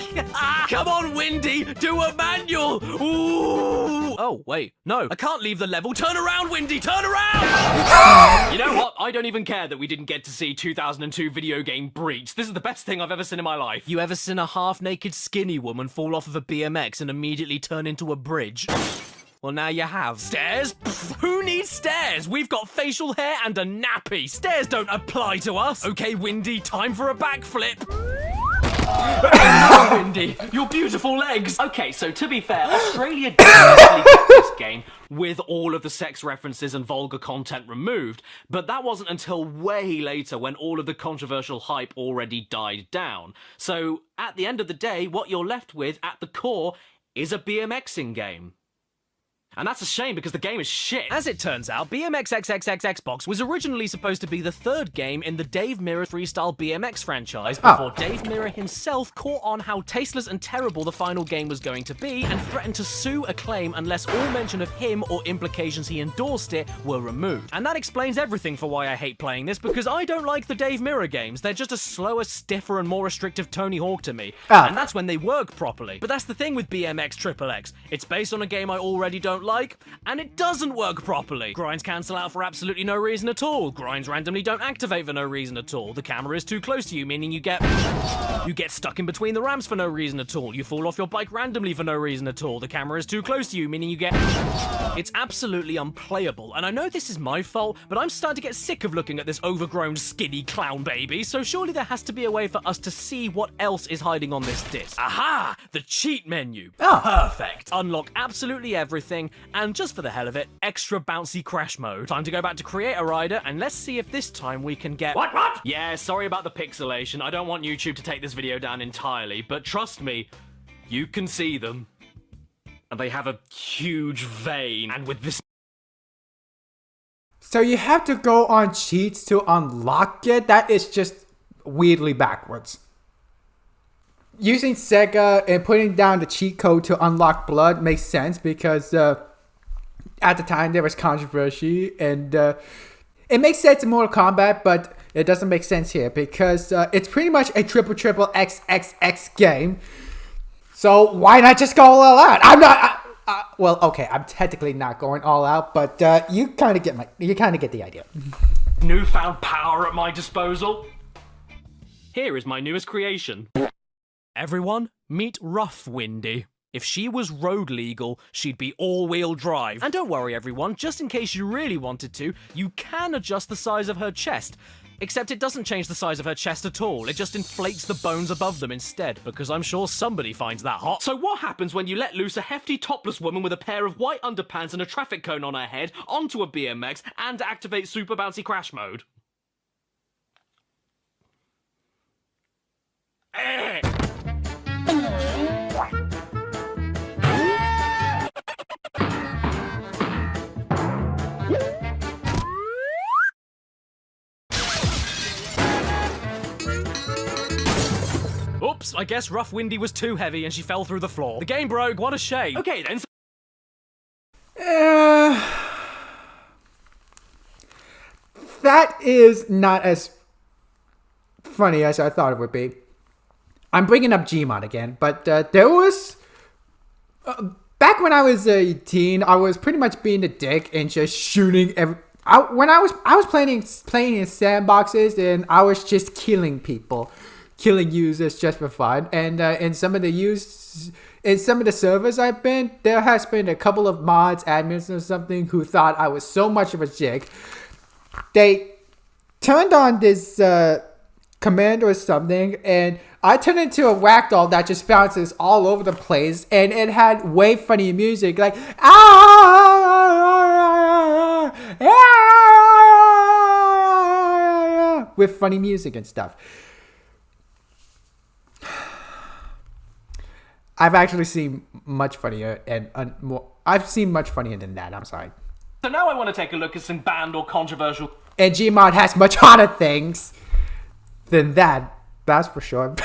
Come on, Windy, do a manual. Ooh. Oh, wait, no, I can't leave the level. Turn around, Windy, turn around. You know what? I don't even care that we didn't get to see 2002 video game breach. This is the best thing I've ever seen in my life. You ever seen a half-naked skinny woman fall off of a BMX and immediately turn into a bridge? Well, now you have. Stairs? Pfft, who needs stairs? We've got facial hair and a nappy. Stairs don't apply to us. Okay, Windy, time for a backflip. No, Windy, your beautiful legs. Okay, so to be fair, Australia did actually get this game with all of the sex references and vulgar content removed, but that wasn't until way later when all of the controversial hype already died down. So, at the end of the day, what you're left with, at the core, is a BMXing game. And that's a shame because the game is shit. As it turns out, Bmx Xxx Xbox was originally supposed to be the third game in the Dave Mirra freestyle BMX franchise before Dave Mirra himself caught on how tasteless and terrible the final game was going to be and threatened to sue Acclaim unless all mention of him or implications he endorsed it were removed. And that explains everything for why I hate playing this, because I don't like the Dave Mirra games. They're just a slower, stiffer, and more restrictive Tony Hawk to me. And that's when they work properly. But that's the thing with Bmx Xxx. It's based on a game I already don't like, and it doesn't work properly. Grinds cancel out for absolutely no reason at all. Grinds randomly don't activate for no reason at all. The camera is too close to you, meaning you get stuck in between the ramps for no reason at all. You fall off your bike randomly for no reason at all. The camera is too close to you, meaning you get... It's absolutely unplayable, and I know this is my fault, but I'm starting to get sick of looking at this overgrown, skinny clown baby, so surely there has to be a way for us to see what else is hiding on this disc. Aha! The cheat menu. Perfect. Unlock absolutely everything, and just for the hell of it, extra bouncy crash mode. Time to go back to create a rider, and let's see if this time we can get... What? Yeah, sorry about the pixelation. I don't want YouTube to take this video down entirely, but trust me, you can see them. And they have a huge vein, and with this... So you have to go on cheats to unlock it? That is just weirdly backwards. Using Sega and putting down the cheat code to unlock blood makes sense because at the time there was controversy, and it makes sense in Mortal Kombat, but it doesn't make sense here because it's pretty much a triple XXX game. So why not just go all out? I'm not. Well, okay, I'm technically not going all out, but you kind of get the idea. Newfound power at my disposal. Here is my newest creation. Everyone, meet Rough Windy. If she was road legal, she'd be all-wheel drive. And don't worry, everyone, just in case you really wanted to, you can adjust the size of her chest. Except it doesn't change the size of her chest at all. It just inflates the bones above them instead, because I'm sure somebody finds that hot. So what happens when you let loose a hefty topless woman with a pair of white underpants and a traffic cone on her head onto a BMX and activate super bouncy crash mode? Oops, I guess Rough Windy was too heavy and she fell through the floor. The game broke, what a shame. Okay then. That is not as funny as I thought it would be. I'm bringing up Gmod again, but there was... back when I was a teen, I was pretty much being a dick and just shooting when I was playing in sandboxes, and I was just killing people. Killing users just for fun, and in some of the servers I've been, there has been a couple of mods, admins or something, who thought I was so much of a jig. They turned on this command or something, and I turned into a ragdoll that just bounces all over the place, and it had way funny music like with funny music and stuff. I've actually seen much funnier and more. I've seen much funnier than that. I'm sorry. So now I want to take a look at some banned or controversial. And Gmod has much hotter things than that. That's for sure.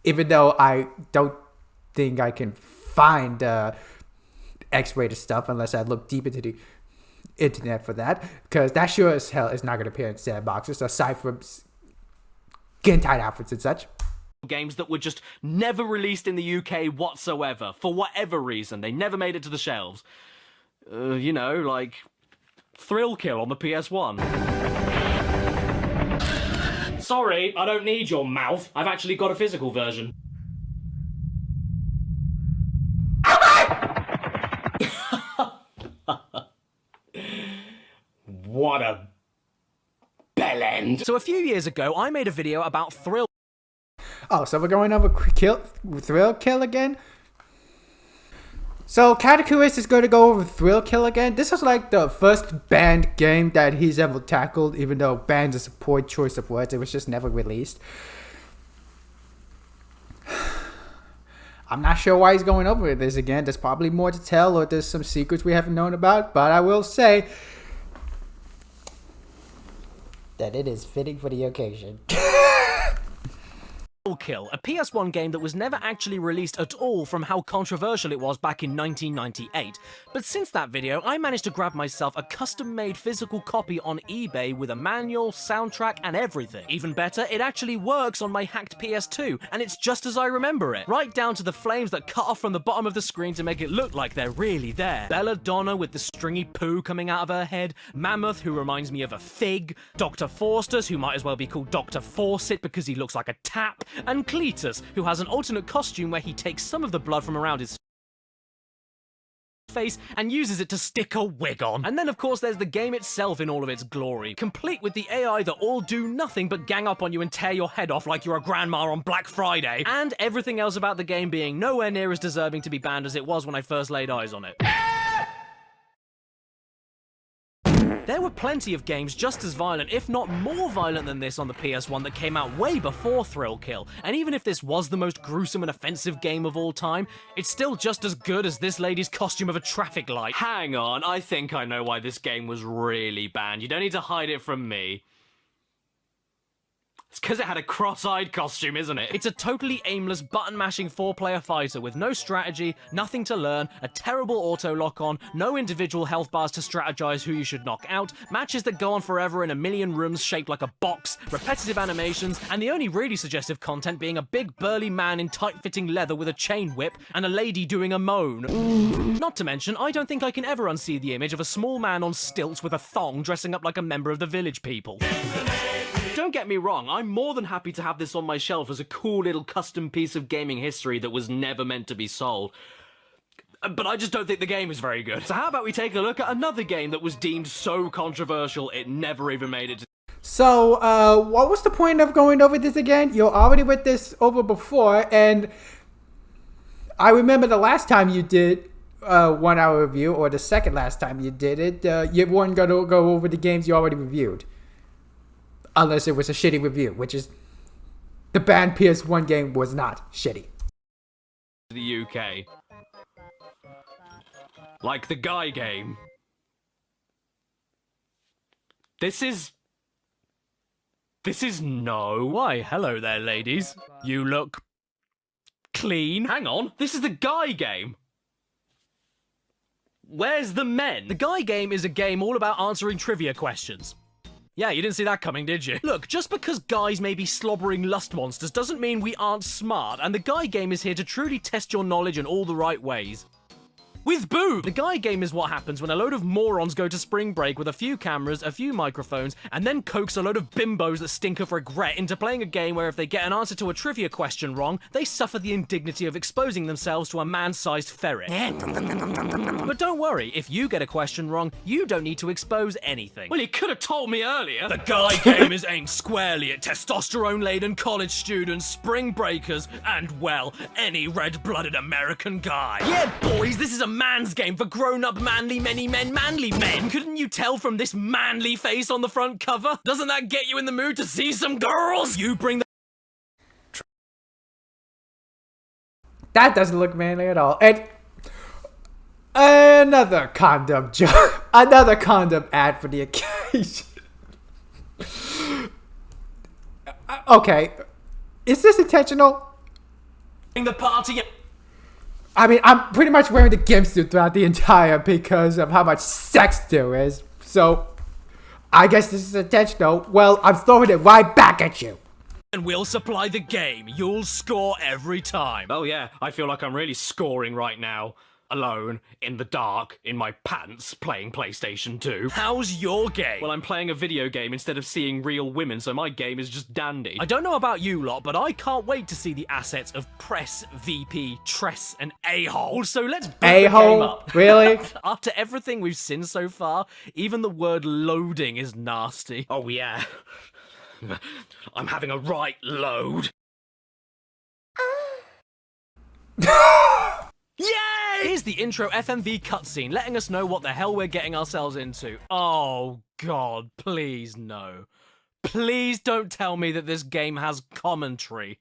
Even though I don't think I can find X-rated stuff unless I look deep into the internet for that, because that sure as hell is not going to appear in sandboxes aside from skin tight outfits and such. Games that were just never released in the UK whatsoever, for whatever reason. They never made it to the shelves. You know, like Thrill Kill on the PS1. Sorry, I don't need your mouth. I've actually got a physical version. What a bellend. So a few years ago, I made a video about Thrill. Oh, so we're going over Thrill Kill again? So Caddicarus is going to go over Thrill Kill again. This is like the first banned game that he's ever tackled, even though banned is a poor choice of words. It was just never released. I'm not sure why he's going over this again. There's probably more to tell, or there's some secrets we haven't known about. But I will say that it is fitting for the occasion. Kill, a PS1 game that was never actually released at all from how controversial it was back in 1998. But since that video, I managed to grab myself a custom-made physical copy on eBay with a manual, soundtrack, and everything. Even better, it actually works on my hacked PS2, and it's just as I remember it. Right down to the flames that cut off from the bottom of the screen to make it look like they're really there. Belladonna with the stringy poo coming out of her head, Mammoth, who reminds me of a fig, Dr. Faustus, who might as well be called Dr. Fawcett because he looks like a tap, and Cletus, who has an alternate costume where he takes some of the blood from around his face and uses it to stick a wig on. And then of course there's the game itself in all of its glory, complete with the AI that all do nothing but gang up on you and tear your head off like you're a grandma on Black Friday, and everything else about the game being nowhere near as deserving to be banned as it was when I first laid eyes on it. There were plenty of games just as violent, if not more violent than this on the PS1 that came out way before Thrill Kill, and even if this was the most gruesome and offensive game of all time, it's still just as good as this lady's costume of a traffic light. Hang on, I think I know why this game was really banned. You don't need to hide it from me. It's because it had a cross-eyed costume, isn't it? It's a totally aimless, button-mashing 4-player fighter with no strategy, nothing to learn, a terrible auto-lock-on, no individual health bars to strategize who you should knock out, matches that go on forever in a million rooms shaped like a box, repetitive animations, and the only really suggestive content being a big burly man in tight-fitting leather with a chain whip and a lady doing a moan. Not to mention, I don't think I can ever unsee the image of a small man on stilts with a thong dressing up like a member of the Village People. Don't get me wrong, I'm more than happy to have this on my shelf as a cool little custom piece of gaming history that was never meant to be sold. But I just don't think the game is very good. So how about we take a look at another game that was deemed so controversial it never even made it to... So, what was the point of going over this again? You already went this over before, and I remember the last time you did 1 hour review, or the second last time you did it, you weren't going to go over the games you already reviewed. Unless it was a shitty review, which is... The banned PS1 game was not shitty. The UK. Like the Guy game. This is no... Why, hello there, ladies. You look... clean. Hang on, this is the Guy game. Where's the men? The Guy game is a game all about answering trivia questions. Yeah, you didn't see that coming, did you? Look, just because guys may be slobbering lust monsters doesn't mean we aren't smart, and the Guy game is here to truly test your knowledge in all the right ways. With boob! The Guy game is what happens when a load of morons go to spring break with a few cameras, a few microphones, and then coax a load of bimbos that stink of regret into playing a game where if they get an answer to a trivia question wrong, they suffer the indignity of exposing themselves to a man-sized ferret. But don't worry, if you get a question wrong, you don't need to expose anything. Well, you could have told me earlier. The Guy game is aimed squarely at testosterone-laden college students, spring breakers, and, well, any red-blooded American guy. Yeah, boys, this is a man's game for grown-up manly many men manly men. Couldn't you tell from this manly face on the front cover? Doesn't that get you in the mood to see some girls? You bring the... That doesn't look manly at all. And another condom joke. Another condom ad for the occasion. Okay. Is this intentional? The party... I mean, I'm pretty much wearing the gimp suit throughout the entire because of how much sex there is. So, I guess this is intentional. Well, I'm throwing it right back at you. And we'll supply the game. You'll score every time. Oh yeah, I feel like I'm really scoring right now. Alone, in the dark, in my pants, playing PlayStation 2. How's your game? Well, I'm playing a video game instead of seeing real women, so my game is just dandy. I don't know about you lot, but I can't wait to see the assets of Press, VP, Tress, and A-hole. So let's boot the game up. Really? After everything we've seen so far, even the word loading is nasty. Oh yeah. I'm having a right load. Yay! Here's the intro FMV cutscene, letting us know what the hell we're getting ourselves into. Oh god, please no. Please don't tell me that this game has commentary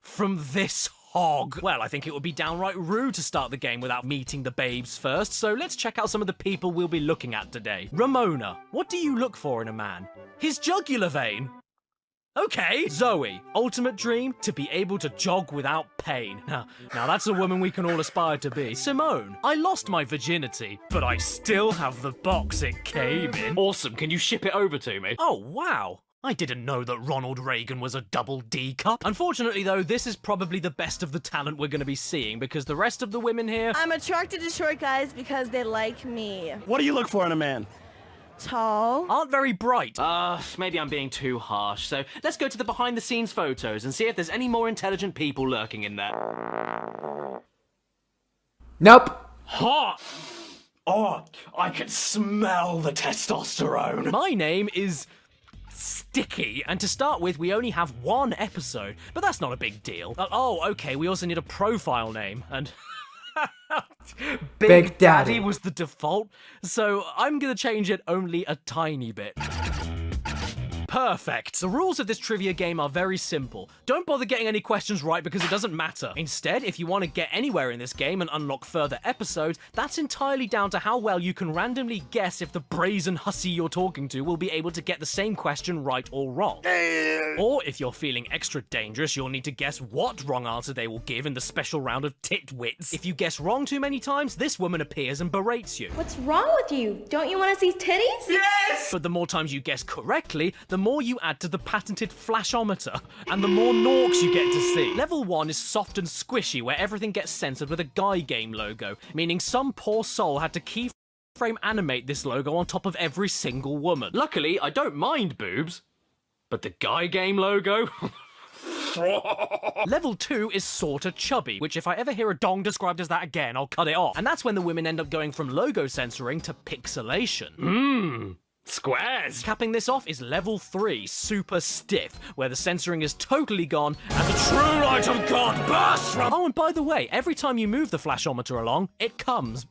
from this hog. Well, I think it would be downright rude to start the game without meeting the babes first, so let's check out some of the people we'll be looking at today. Ramona, what do you look for in a man? His jugular vein? Okay. Zoe, ultimate dream, to be able to jog without pain. Now that's a woman we can all aspire to be. Simone, I lost my virginity, but I still have the box it came in. Awesome, can you ship it over to me? Oh, wow. I didn't know that Ronald Reagan was a double D cup. Unfortunately, though, this is probably the best of the talent we're going to be seeing because the rest of the women here... I'm attracted to short guys because they like me. What do you look for in a man? Tall. aren't very bright. Maybe I'm being too harsh, so let's go to the behind-the-scenes photos and see if there's any more intelligent people lurking in there. Nope. Hot! Oh, I can smell the testosterone. My name is... Sticky, and to start with, we only have one episode, but that's not a big deal. Oh, okay, we also need a profile name, and... Big Daddy. Daddy was the default, so I'm gonna change it only a tiny bit. Perfect. The rules of this trivia game are very simple. Don't bother getting any questions right because it doesn't matter. Instead, if you want to get anywhere in this game and unlock further episodes, that's entirely down to how well you can randomly guess if the brazen hussy you're talking to will be able to get the same question right or wrong. Or if you're feeling extra dangerous, you'll need to guess what wrong answer they will give in the special round of titwits. If you guess wrong too many times, this woman appears and berates you. What's wrong with you? Don't you want to see titties? Yes! But the more times you guess correctly, the more you add to the patented flashometer, and the more norks you get to see. Level 1 is soft and squishy, where everything gets censored with a guy game logo, meaning some poor soul had to keyframe animate this logo on top of every single woman. Luckily, I don't mind boobs, but the guy game logo? Level 2 is sorta chubby, which if I ever hear a dong described as that again, I'll cut it off. And that's when the women end up going from logo censoring to pixelation. Squares! Capping this off is level 3, super stiff, where the censoring is totally gone and the true light of God bursts from... Oh, and by the way, every time you move the flashometer along, it comes.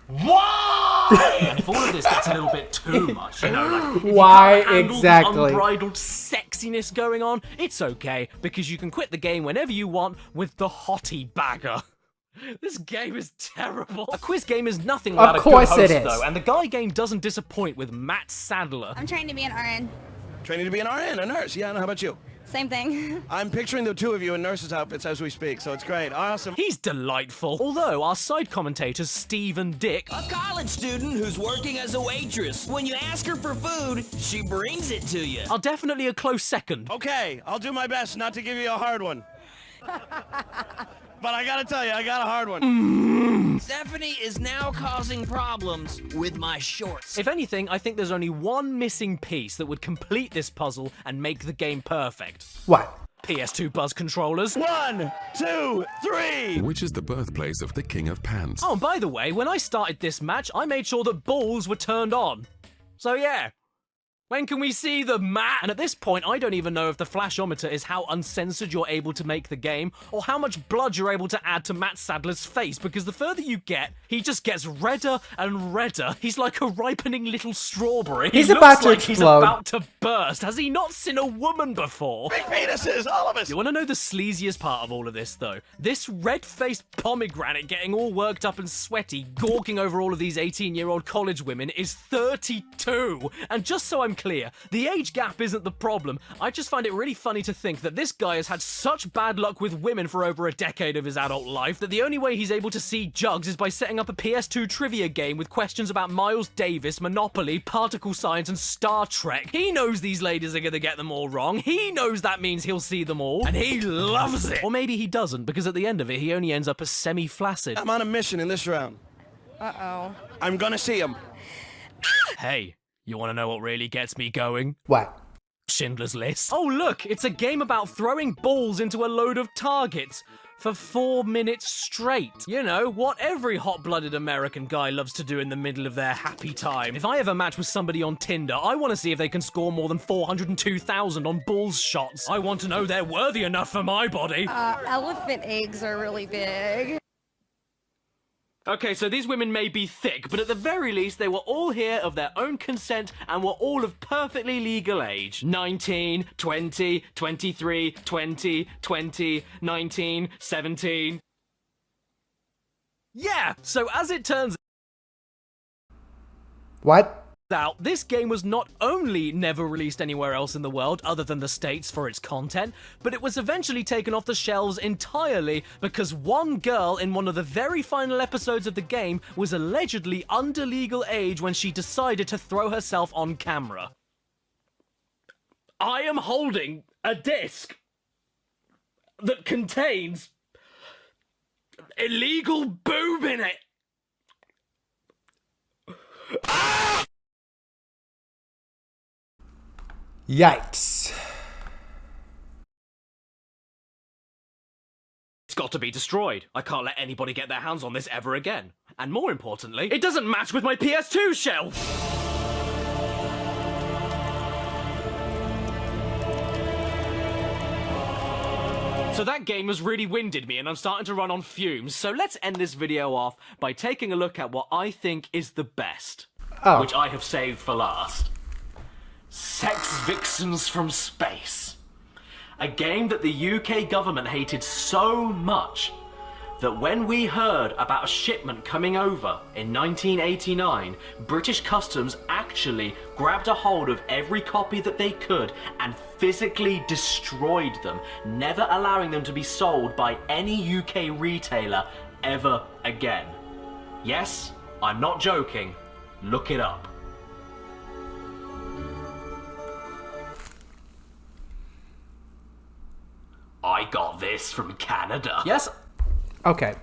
Why? And if all of this gets a little bit too much, you know, like... if you Why can't handle exactly? the unbridled sexiness going on, it's okay, because you can quit the game whenever you want with the hottie bagger. This game is terrible. A quiz game is nothing without a good host, though, and the guy game doesn't disappoint with Matt Sadler. I'm trying to be an RN. Training to be an RN, a nurse. Yeah, and how about you? Same thing. I'm picturing the two of you in nurses' outfits as we speak, so it's great. Awesome. He's delightful. Although our side commentators, Steve and Dick, A college student who's working as a waitress. When you ask her for food, she brings it to you. are definitely a close second. Okay, I'll do my best not to give you a hard one. But I gotta tell you, I got a hard one. Stephanie is now causing problems with my shorts. If anything, I think there's only one missing piece that would complete this puzzle and make the game perfect. What? PS2 buzz controllers. 1, 2, 3. Which is the birthplace of the King of Pants? Oh, and by the way, when I started this match, I made sure that balls were turned on. So yeah. When can we see the mat? And at this point, I don't even know if the flashometer is how uncensored you're able to make the game, or how much blood you're able to add to Matt Sadler's face, because the further you get, he just gets redder and redder. He's like a ripening little strawberry. He's He about looks to like explode. He's about to burst. Has he not seen a woman before? Big penises, all of us. You want to know the sleaziest part of all of this, though? This red-faced pomegranate getting all worked up and sweaty, gawking over all of these 18-year-old college women is 32. And just so I'm clear, the age gap isn't the problem. I just find it really funny to think that this guy has had such bad luck with women for over a decade of his adult life that the only way he's able to see jugs is by setting up a PS2 trivia game with questions about Miles Davis, Monopoly, particle science, and Star Trek. He knows these ladies are gonna get them all wrong. He knows that means he'll see them all, and he loves it. Or maybe he doesn't, because at the end of it, he only ends up as semi-flaccid. I'm on a mission in this round. Uh-oh. I'm gonna see him. Hey, you want to know what really gets me going? What? Schindler's List. Oh look, it's a game about throwing balls into a load of targets for 4 minutes straight. You know, what every hot-blooded American guy loves to do in the middle of their happy time. If I ever match with somebody on Tinder, I want to see if they can score more than 402,000 on balls shots. I want to know they're worthy enough for my body. Elephant eggs are really big. Okay, so these women may be thick, but at the very least, they were all here of their own consent and were all of perfectly legal age. 19, 20, 23, 20, 20, 19, 17. Yeah, so as it turns What? out, this game was not only never released anywhere else in the world other than the States for its content, but it was eventually taken off the shelves entirely because one girl in one of the very final episodes of the game was allegedly under legal age when she decided to throw herself on camera. I am holding a disc that contains illegal boob in it. Ah! Yikes. It's got to be destroyed. I can't let anybody get their hands on this ever again. And more importantly, it doesn't match with my PS2 shelf! So that game has really winded me and I'm starting to run on fumes, so let's end this video off by taking a look at what I think is the best. Oh. Which I have saved for last. Sex Vixens from Space. A game that the UK government hated so much that when we heard about a shipment coming over in 1989, British Customs actually grabbed a hold of every copy that they could and physically destroyed them, never allowing them to be sold by any UK retailer ever again. Yes, I'm not joking. Look it up. I got this from Canada. Yes. Okay.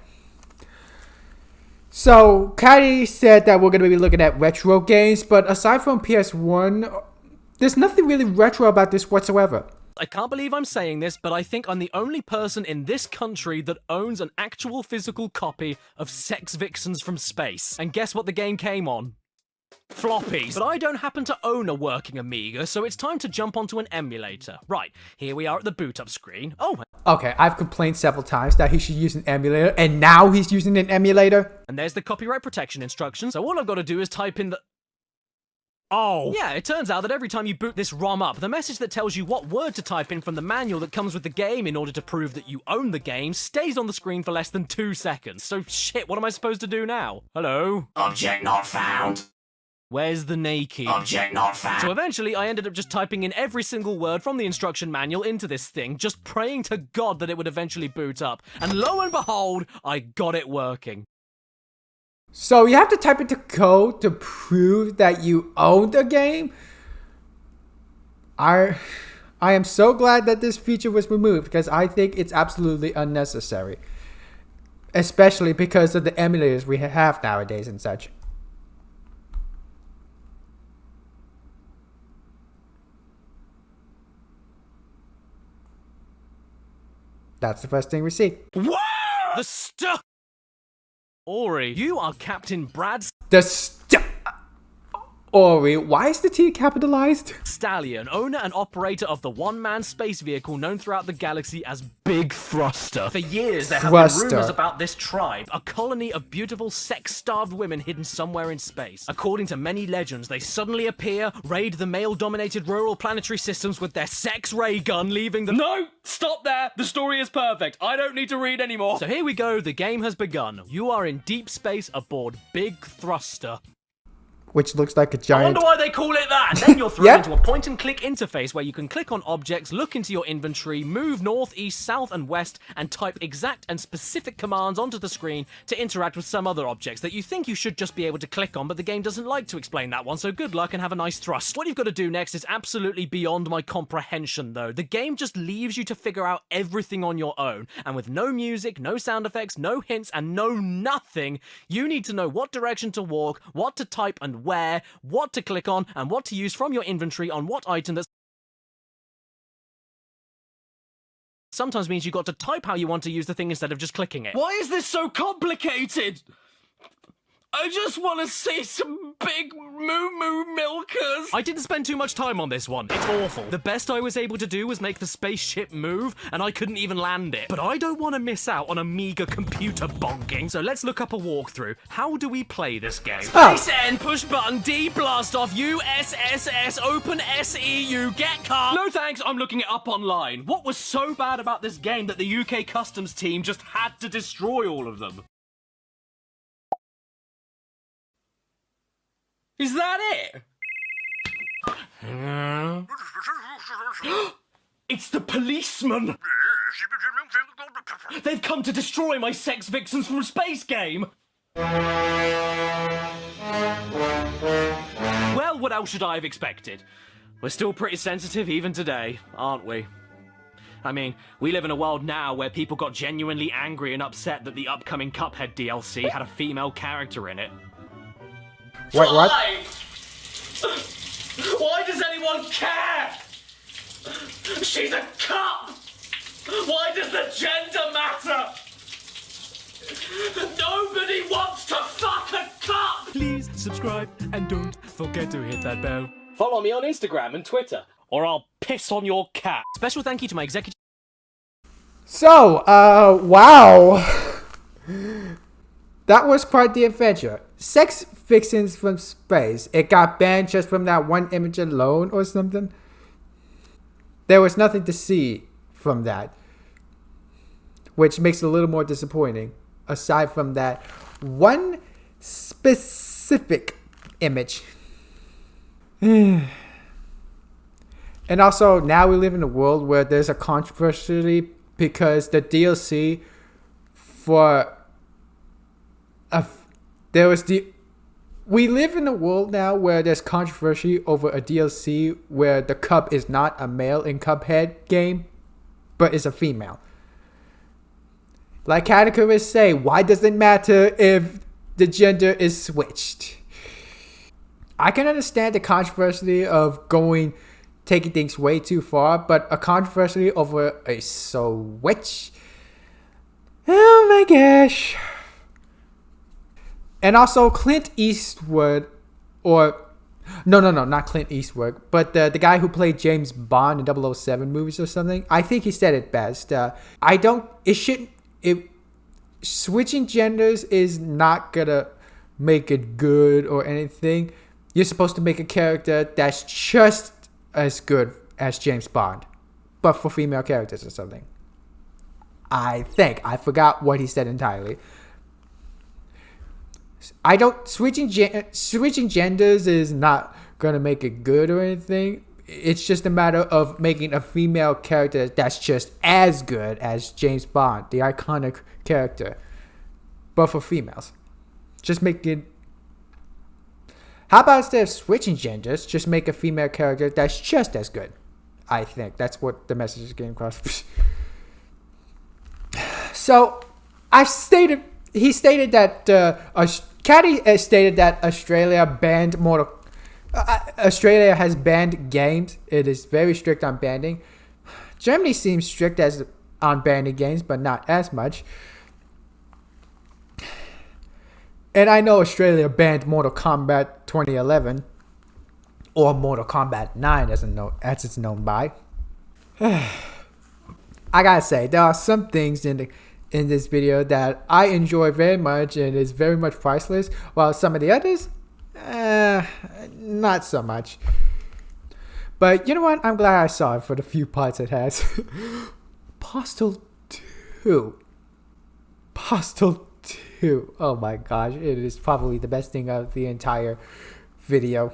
So, Caddy said that we're going to be looking at retro games, but aside from PS1, there's nothing really retro about this whatsoever. I can't believe I'm saying this, but I think I'm the only person in this country that owns an actual physical copy of Sex Vixens from Space. And guess what the game came on? Floppies. But I don't happen to own a working Amiga, so it's time to jump onto an emulator. Right, here we are at the boot up screen. Oh, Okay, I've complained several times that he should use an emulator, and now he's using an emulator. and there's the copyright protection instructions, so all I've got to do is type in the... Oh. Yeah, it turns out that every time you boot this ROM up, the message that tells you what word to type in from the manual that comes with the game in order to prove that you own the game stays on the screen for less than 2 seconds. So shit, what am I supposed to do now? Hello? Object not found. Where's the naked? Object not found. So eventually, I ended up just typing in every single word from the instruction manual into this thing, just praying to God that it would eventually boot up. And lo and behold, I got it working. So you have to type into code to prove that you own the game? I am so glad that this feature was removed because I think it's absolutely unnecessary. Especially because of the emulators we have nowadays and such. That's the first thing we see. Wow! The stuff! Ori, you are Captain Brad Ori, why is the T capitalized? Stallion, owner and operator of the one-man space vehicle known throughout the galaxy as Big Thruster. For years, there have been rumors about this tribe, a colony of beautiful, sex-starved women hidden somewhere in space. According to many legends, they suddenly appear, raid the male-dominated rural planetary systems with their sex ray gun, leaving them— No! Stop there! The story is perfect. I don't need to read anymore. So here we go, the game has begun. You are in deep space aboard Big Thruster. Which looks like a I giant... wonder why they call it that. And then you're thrown Yep. into a point-and-click interface where you can click on objects, look into your inventory, move north, east, south, and west, and type exact and specific commands onto the screen to interact with some other objects that you think you should just be able to click on, but the game doesn't like to explain that one, so good luck and have a nice thrust. What you've got to do next is absolutely beyond my comprehension, though. The game just leaves you to figure out everything on your own, and with no music, no sound effects, no hints, and no nothing, you need to know what direction to walk, what to type and where, what to click on, and what to use from your inventory on what item that sometimes means you've got to type how you want to use the thing instead of just clicking it. Why is this so complicated? I just want to see some big moo-moo milkers. I didn't spend too much time on this one. It's awful. The best I was able to do was make the spaceship move, and I couldn't even land it. But I don't want to miss out on a meager computer bonking, so let's look up a walkthrough. How do we play this game? Space N, push button, D, blast off, U, S, S, S, open, S, E, U, get car. No thanks, I'm looking it up online. What was so bad about this game that the UK customs team just had to destroy all of them? Is that it? It's the policeman! They've come to destroy my sex vixens from Space Game! Well, what else should I have expected? We're still pretty sensitive even today, aren't we? I mean, we live in a world now where people got genuinely angry and upset that the upcoming Cuphead DLC had a female character in it. Wait, what? Why does anyone care? She's a cup! Why does the gender matter? Nobody wants to fuck a cup! Please subscribe and don't forget to hit that bell. Follow me on Instagram and Twitter, or I'll piss on your cat. Special thank you to my executive. So, wow. That was quite the adventure. Sex vixens from space. It got banned just from that one image alone or something. There was nothing to see from that, which makes it a little more disappointing, aside from that one specific image. And also, now we live in a world where there's a controversy because the DLC for we live in a world now where there's controversy over a DLC where the cub is not a male in Cuphead game, but is a female. Like Caddicarus say, why does it matter if the gender is switched? I can understand the controversy of taking things way too far, but a controversy over a switch? Oh my gosh. And also Clint Eastwood, not Clint Eastwood, but the guy who played James Bond in 007 movies or something, I think he said it best. Switching genders is not gonna make it good or anything. You're supposed to make a character that's just as good as James Bond, but for female characters or something. I think. I forgot what he said entirely. Switching genders is not gonna make it good or anything. It's just a matter of making a female character that's just as good as James Bond, the iconic character, but for females. Just make it. How about instead of switching genders, just make a female character that's just as good? I think that's what the message is getting across. So, he stated that Caddy stated that Australia has banned games. It is very strict on banning. Germany seems strict on banning games, but not as much. And I know Australia banned Mortal Kombat 2011, or Mortal Kombat 9 as it's known by. I gotta say, there are some things in this video that I enjoy very much and is very much priceless, while some of the others, not so much. But you know what? I'm glad I saw it for the few parts it has. Postal 2. Oh my gosh, it is probably the best thing of the entire video.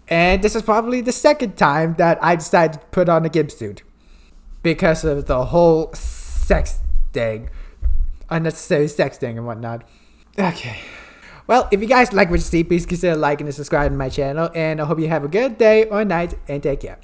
And this is probably the second time that I decided to put on a gimp suit, because of the whole sex thing, unnecessary sex thing and whatnot. Okay. Well, if you guys like what you see, please consider liking and subscribing to my channel, and I hope you have a good day or night, and take care.